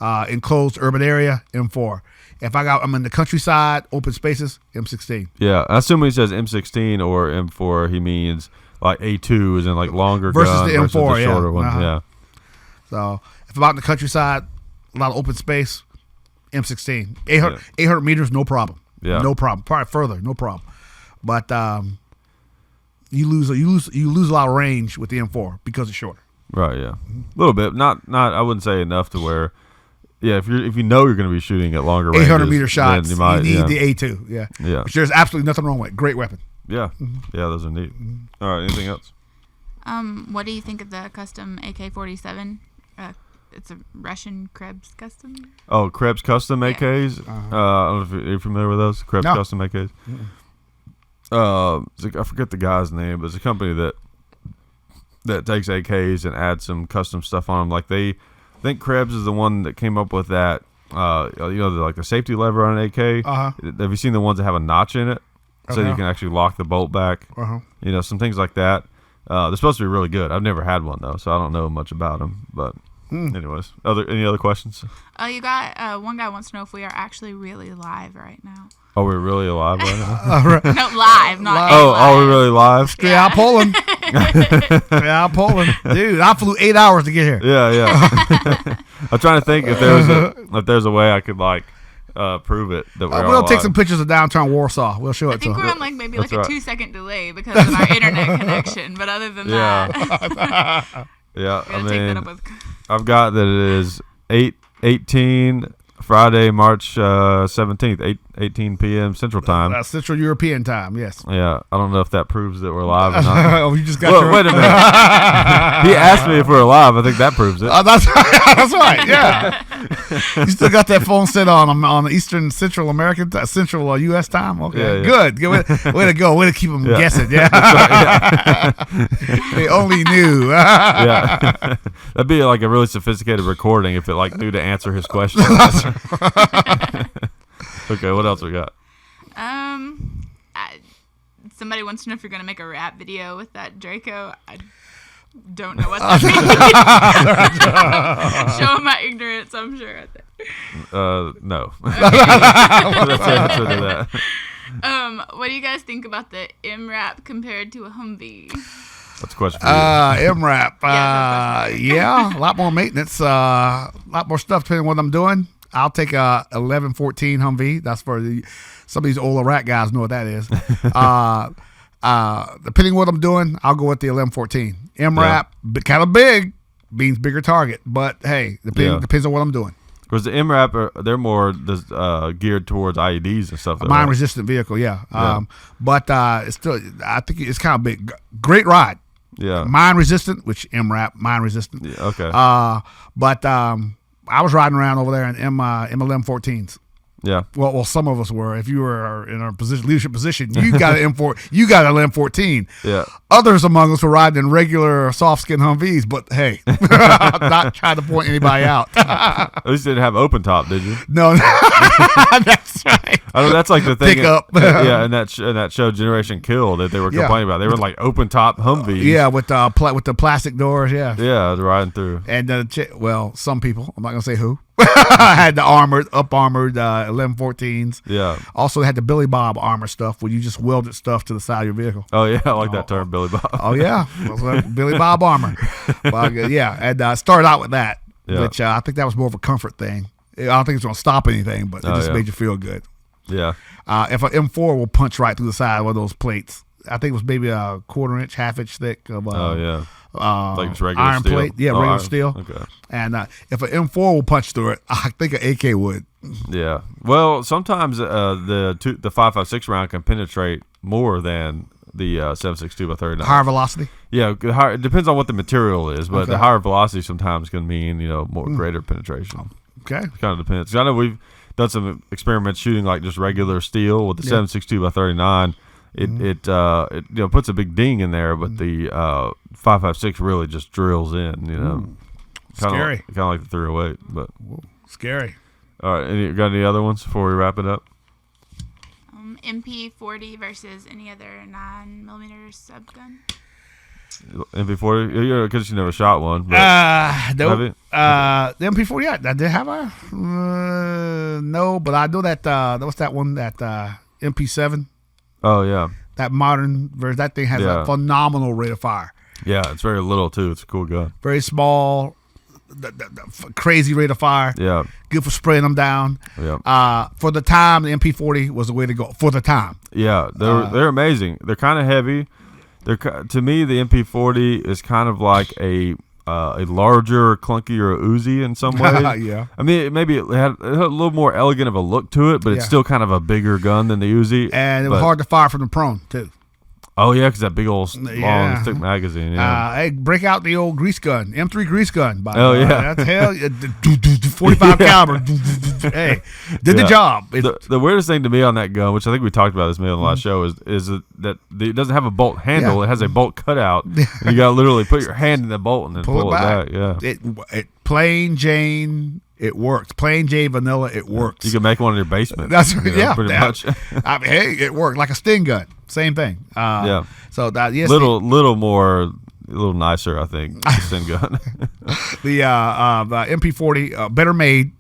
enclosed urban area, M4. If I'm in the countryside, open spaces, M16. Yeah, I assume when he says M16 or M4, he means like A2 is in like longer versus gun the M4, versus the shorter one. Yeah. So if I'm out in the countryside, a lot of open space, M16, 800 meters, no problem. Yeah, no problem. Probably further, no problem. But you lose a lot of range with the M4 because it's shorter. Right. Yeah, a little bit. Not. I wouldn't say enough to where. Yeah, if you know you're going to be shooting at longer ranges, 800 meter shots, you need the A2. Yeah. Yeah. Which there's absolutely nothing wrong with it. Great weapon. Yeah. Yeah, those are neat. All right. Anything else? What do you think of the custom AK-47? It's a Russian Krebs custom. Oh, Krebs Custom AKs. I don't know if you're familiar with those Krebs Custom AKs. I forget the guy's name, but it's a company that takes AKs and adds some custom stuff on them. Like I think Krebs is the one that came up with that. The safety lever on an AK. Have you seen the ones that have a notch in it, so you can actually lock the bolt back? Some things like that. They're supposed to be really good. I've never had one though, so I don't know much about them. But anyways, any other questions? You got one guy wants to know if we are actually really live right now. Oh, we're really alive right now? No, live, not live. Oh, we're really live? Straight out Poland. Straight out Poland. Dude, I flew 8 hours to get here. Yeah. I'm trying to think if there's a way I could prove it that we're we'll take some pictures of downtown Warsaw. We'll show it to them. I think we're on maybe a 2-second delay because of our internet connection. But other than that, yeah. I mean, I've got that it is 8:18 Friday, March 17th, 8:18 p.m. Central Time. That's Central European Time, yes. Yeah, I don't know if that proves that we're live or not. Oh, you just got wait a minute. He asked me if we're live. I think that proves it. That's right, yeah. You still got that phone set on Eastern Central American, Central U.S. time? Okay, good. Way to go. Way to keep them guessing, yeah. They only knew. Yeah. That'd be like a really sophisticated recording if it knew to answer his question. Okay, what else we got? Somebody wants to know if you're going to make a rap video with that Draco. I don't know what that means. Show my ignorance, I'm sure. No. That's the answer to that. What do you guys think about the MRAP compared to a Humvee? That's a question for you. MRAP. Yeah, a lot more maintenance, a lot more stuff depending on what I'm doing. I'll take a 1114 Humvee. That's for some of these old Iraq guys know what that is. Depending on what I'm doing, I'll go with the 1114. MRAP, kind of big, means bigger target. But hey, depends on what I'm doing. Because the MRAP, they're more geared towards IEDs and stuff. Mine resistant vehicle, but it's still, I think it's kind of big. Great ride. Yeah. Mine resistant, which MRAP, mine resistant. Yeah, okay. But I was riding around over there in M1114s. Yeah. Well, some of us were. If you were in a leadership position, you got an M4. You got an M14. Yeah. Others among us were riding in regular soft skin Humvees, but hey, I'm not trying to point anybody out. At least you didn't have open top, did you? No, that's right. I know that's like the thing. Pick up. Yeah, and that show Generation Kill that they were complaining about. They were like open top Humvees. Yeah, with the plastic doors. Yeah. Yeah, riding through. And some people. I'm not gonna say who. Had the armored 1114s. Yeah. Also had the Billy Bob armor stuff where you just welded stuff to the side of your vehicle. Oh yeah, I like that term, Billy Bob. Oh yeah, Billy Bob armor. Well, yeah, and started out with that, which I think that was more of a comfort thing. I don't think it's gonna stop anything, but it just made you feel good. Yeah. If an M4 will punch right through the side of one of those plates, I think it was maybe a quarter-inch, half-inch thick of. Like just regular iron steel. plate, regular steel. Okay. And if an M4 will punch through it, I think an AK would. Yeah. Well, sometimes the 5.56 round can penetrate more than the 7.62 by 39. Higher velocity. Yeah, it depends on what the material is, but the higher velocity sometimes can mean more greater penetration. Okay. It kind of depends. 'Cause I know we've done some experiments shooting like just regular steel with the 7.62 by 39. It puts a big ding in there, but the 5.56 really just drills in. Scary. Kind of like the 308, but scary. All right, got any other ones before we wrap it up? MP40 versus any other 9mm subgun. MP40, because you never shot one. Nope. The MP40, I did have a no, but I know that what's that one, that MP7. Oh yeah, that modern version. That thing has a phenomenal rate of fire. Yeah, it's very little too. It's a cool gun. Very small, crazy rate of fire. Yeah, good for spraying them down. Yeah. For the time, the MP40 was the way to go. For the time. Yeah, they're amazing. They're kind of heavy. To me, the MP40 is kind of like a larger, clunkier Uzi in some ways. Yeah. I mean, maybe it had a little more elegant of a look to it, but it's still kind of a bigger gun than the Uzi. And it was hard to fire from the prone, too. Oh yeah, because that big old long thick magazine. Yeah. Hey, break out the old grease gun, M3 grease gun. Oh yeah, that's hell. 45 caliber. Hey, did the job. The weirdest thing to me on that gun, which I think we talked about this maybe on the last show, is that it doesn't have a bolt handle. Yeah. It has a bolt cutout. And you got to literally put your hand in the bolt and then pull it back. Yeah. It plain Jane. It works. Plain Jane vanilla. It works. You can make one in your basement. That's right. Yeah, pretty much. I mean, hey, it worked like a Sting gun. Same thing. Yeah. So that yes, little nicer, I think. The Sting gun. the MP40, better made.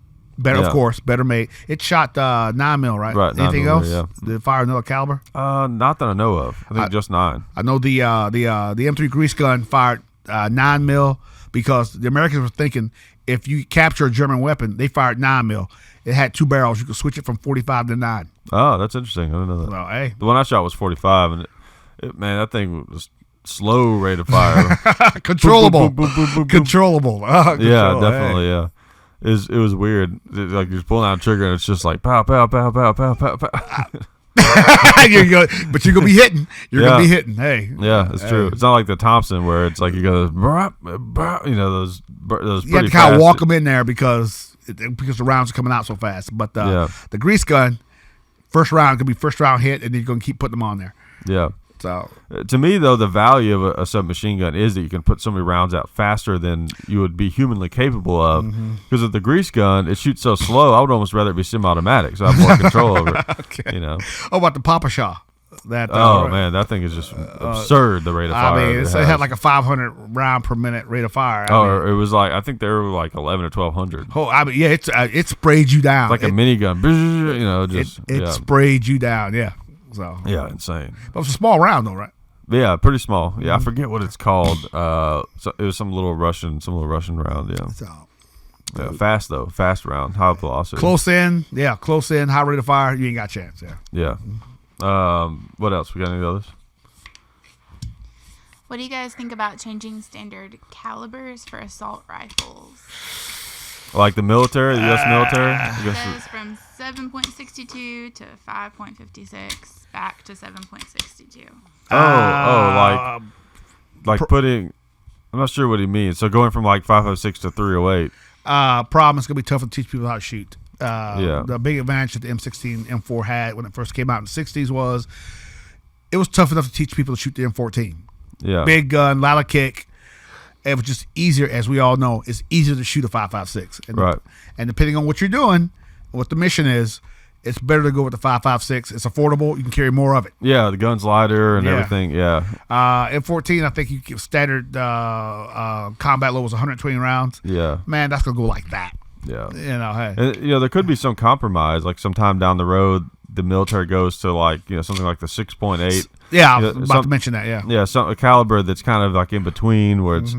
Of course, better made. It shot 9mm, right? Right. Anything 9mm, else? yeah. Did it fire another caliber? Not that I know of. I think just 9. I know the M3 grease gun fired 9mm because the Americans were thinking if you capture a German weapon, they fired 9mm. It had 2 barrels. You could switch it from 45 to 9. Oh, that's interesting. I didn't know that. Well, hey, the one I shot was 45, and man, that thing was slow rate of fire. controllable. Boop, boop, boop, boop, boop, boop. Controllable. Yeah, definitely. Hey. Yeah. It was weird. Like you're pulling out a trigger and it's just like pow pow pow pow pow pow pow. But you're gonna be hitting. You're gonna be hitting. Hey. Yeah, it's true. It's not like the Thompson where it's like you go those pretty you have to kind of walk them in there because the rounds are coming out so fast. But the grease gun, first round could be first round hit, and then you're gonna keep putting them on there. Yeah. So to me, though, the value of a submachine gun is that you can put so many rounds out faster than you would be humanly capable of. Because with the grease gun, it shoots so slow, I would almost rather it be semi-automatic, so I have more control over it. Okay. You know. Oh, about the Papa Shaw. That man, that thing is just absurd. The rate of fire. I mean, it had like a 500 round per minute rate of fire. It was like I think they were like 11 or 1200. Oh, I mean, yeah, it sprayed you down. It's like a minigun. You know, just it sprayed you down. Yeah. So yeah, insane. But it was a small round though, right? Yeah, pretty small. Yeah, I forget what it's called. So it was some little Russian round. Yeah. So, fast round, high velocity. Close in, high rate of fire. You ain't got a chance. Yeah. Yeah. What else? We got any others? What do you guys think about changing standard calibers for assault rifles? Like the military, the U.S. military? It goes from 7.62 to 5.56 back to 7.62. Like putting. I'm not sure what he means. So going from like 5.56 to 308. Problem is going to be tough to teach people how to shoot. Yeah. The big advantage that the M16, M4 had when it first came out in the 60s was it was tough enough to teach people to shoot the M14. Yeah. Big gun, lot of kick. It was just easier, as we all know, it's easier to shoot a 5.56. Right. And depending on what you're doing, what the mission is, it's better to go with the 5.56. It's affordable. You can carry more of it. Yeah, the gun's lighter and everything. Yeah. M14, I think you give standard combat load was 120 rounds. Yeah. Man, that's gonna go like that. Yeah. You know, hey. And, there could be some compromise. Like sometime down the road, the military goes to like something like the 6.8. Yeah, I was about to mention that. Yeah. Yeah, a caliber that's kind of like in between, where it's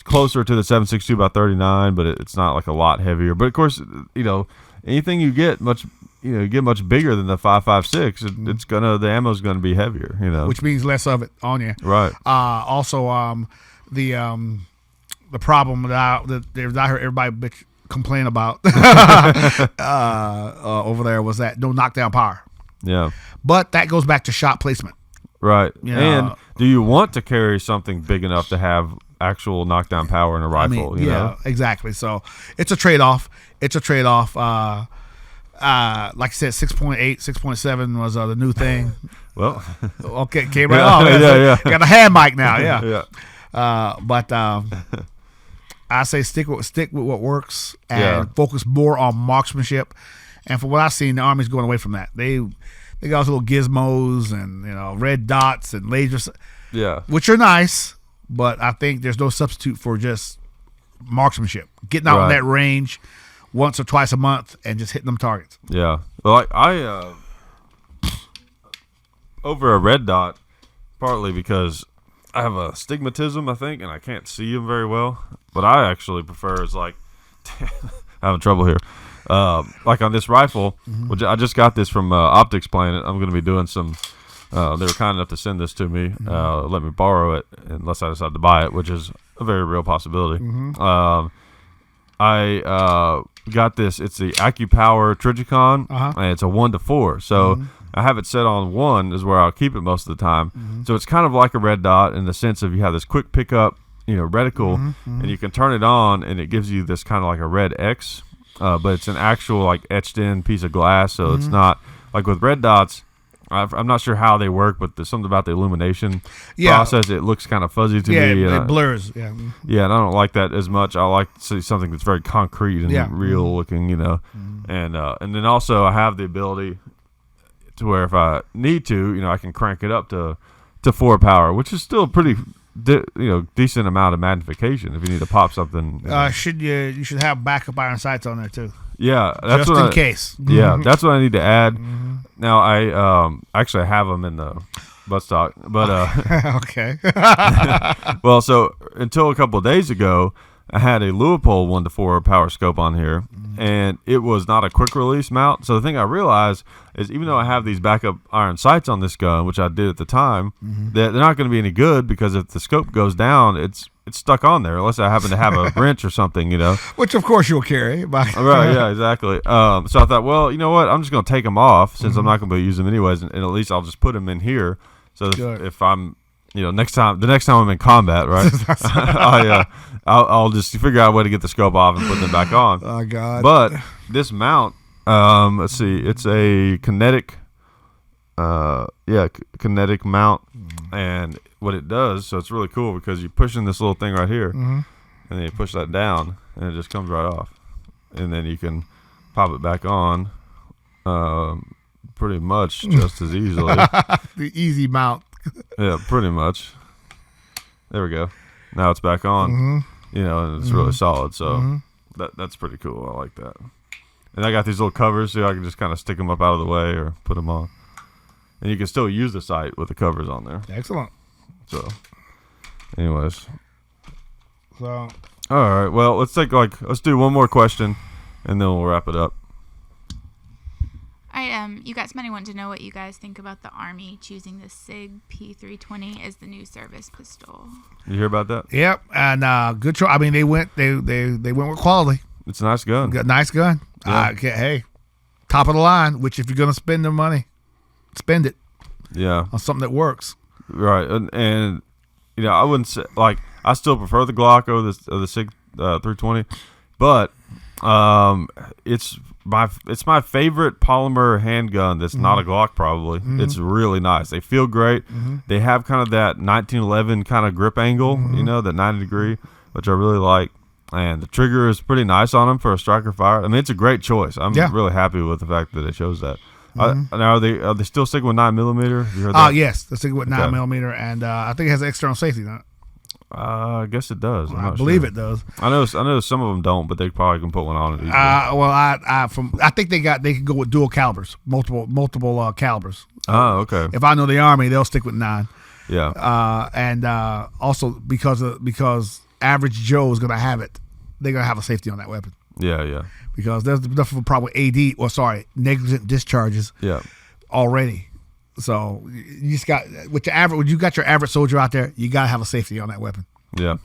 closer to the 7.62 by 39, but it's not like a lot heavier. But of course, anything you get much bigger than the 5.56, it's the ammo's gonna be heavier. Which means less of it on you. Right. Also, the problem that I heard everybody complain about over there was that no knockdown power. Yeah. But that goes back to shot placement. Right. And do you want to carry something big enough to have actual knockdown power in a rifle? Exactly. So it's a trade-off. Like I said, 6.8, 6.7 was the new thing. Well, okay, came right off. Yeah. Got a hand mic now. Yeah. Yeah. But I say stick with what works and focus more on marksmanship. And from what I've seen, the Army's going away from that. They got little gizmos and red dots and lasers. Yeah. Which are nice, but I think there's no substitute for just marksmanship. Getting out in that range once or twice a month and just hitting them targets. Yeah. Well, I over a red dot, partly because I have a stigmatism, I think, and I can't see them very well. But I actually prefer I'm having trouble here. Like on this rifle, which I just got this from Optics Planet. I'm going to be doing some. They were kind enough to send this to me, let me borrow it, unless I decide to buy it, which is a very real possibility. I got this. It's the AccuPower Trigicon, and it's a 1-to-4. So I have it set on 1 is where I'll keep it most of the time. So it's kind of like a red dot in the sense of you have this quick pickup, reticle, and you can turn it on, and it gives you this kind of like a red X, but it's an actual like etched in piece of glass. So it's not like with red dots. I'm not sure how they work, but there's something about the illumination process. It looks kind of fuzzy to me. Yeah, it blurs. Yeah. Yeah, and I don't like that as much. I like to see something that's very concrete and real looking, And then also I have the ability to where if I need to, I can crank it up to 4 power, which is still a pretty decent amount of magnification if you need to pop something. You should have backup iron sights on there too. Yeah, that's just in case. Yeah, that's what I need to add. Now I actually have them in the buttstock, but okay. well, so until a couple of days ago, I had a Leupold 1-4 power scope on here, and it was not a quick release mount. So the thing I realized is even though I have these backup iron sights on this gun, which I did at the time, they're not going to be any good because if the scope goes down, it's stuck on there unless I happen to have a wrench or something, Which of course you'll carry. Right, yeah, exactly. So I thought, well, you know what? I'm just going to take them off since I'm not going to be using them anyways, and at least I'll just put them in here. So if I'm, the next time I'm in combat, right, I'll just figure out a way to get the scope off and put them back on. Oh God! But this mount, let's see, it's a kinetic, kinetic mount, and what it does, so it's really cool because you're pushing this little thing right here, and then you push that down, and it just comes right off, and then you can pop it back on, pretty much just as easily. The easy mount. Yeah, pretty much. There we go. Now it's back on, and it's really solid. So that's pretty cool. I like that. And I got these little covers so I can just kind of stick them up out of the way or put them on. And you can still use the sight with the covers on there. Excellent. So, anyways. So. All right. Well, let's do one more question, and then we'll wrap it up. You got somebody wanting to know what you guys think about the Army choosing the SIG P320 as the new service pistol. You hear about that? Yep, and good choice. I mean, they went with quality. It's a nice gun. Nice gun. Yeah. Hey, top of the line. Which if you're gonna spend the money, spend it. Yeah. On something that works. Right, and I wouldn't say I still prefer the Glock over the SIG 320, but it's my favorite polymer handgun that's not a Glock probably. It's really nice. They feel great. They have kind of that 1911 kind of grip angle, that 90 degree, which I really like. And the trigger is pretty nice on them for a striker fire. I mean, it's a great choice. I'm really happy with the fact that it shows that. Now are they still sticking with 9mm? You heard that? Yes, they're sticking with 9mm, and I think it has external safety on it. I guess it does. I believe it does. I know some of them don't, but they probably can put one on it easily. I think they can go with dual calibers, multiple calibers. Oh, okay. If I know the Army, they'll stick with 9. Yeah. And also because average Joe is gonna have it, they're gonna have a safety on that weapon. Yeah. Because there's enough of a problem with negligent discharges. Yeah. Already. So you just got when you got your average soldier out there, you gotta have a safety on that weapon. Yeah.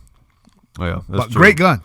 Yeah. But true. Great gun.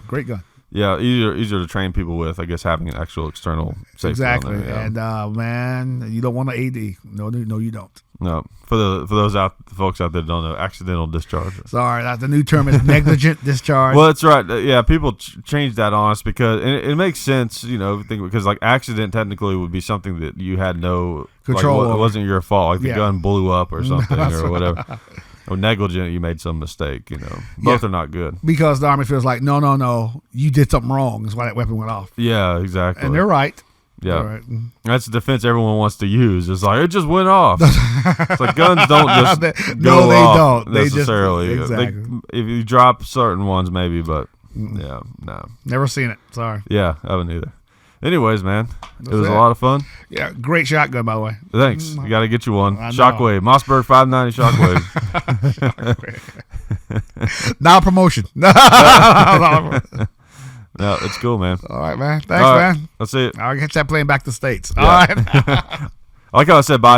Yeah, easier to train people with, I guess, having an actual external safety. Exactly. On there, yeah. And man, you don't want an AD. No, you don't. No, for those folks out there that don't know, accidental discharge. Sorry, the new term is negligent discharge. Well, that's right. Yeah, people change that on us because it makes sense, because like accident technically would be something that you had no control over. It wasn't your fault. Like the gun blew up or something or whatever. Right. Or negligent, you made some mistake. Both are not good. Because the Army feels like no, you did something wrong. That's why that weapon went off. Yeah, exactly. And they're right. Yeah, right. That's the defense everyone wants to use. It's like it just went off. It's like guns don't just no, they off don't necessarily. Exactly. If you drop certain ones, maybe, but yeah, no. Never seen it. Sorry. Yeah, I haven't either. Anyways, man, it was a lot of fun. Yeah, great shotgun, by the way. Thanks. You got to get you one. Shockwave, Mossberg 590 Shockwave. Now promotion. No, it's cool, man. All right, man. Thanks, man. That's it. I'll get that plane back to the States. Yeah. All right. I like how I said bye.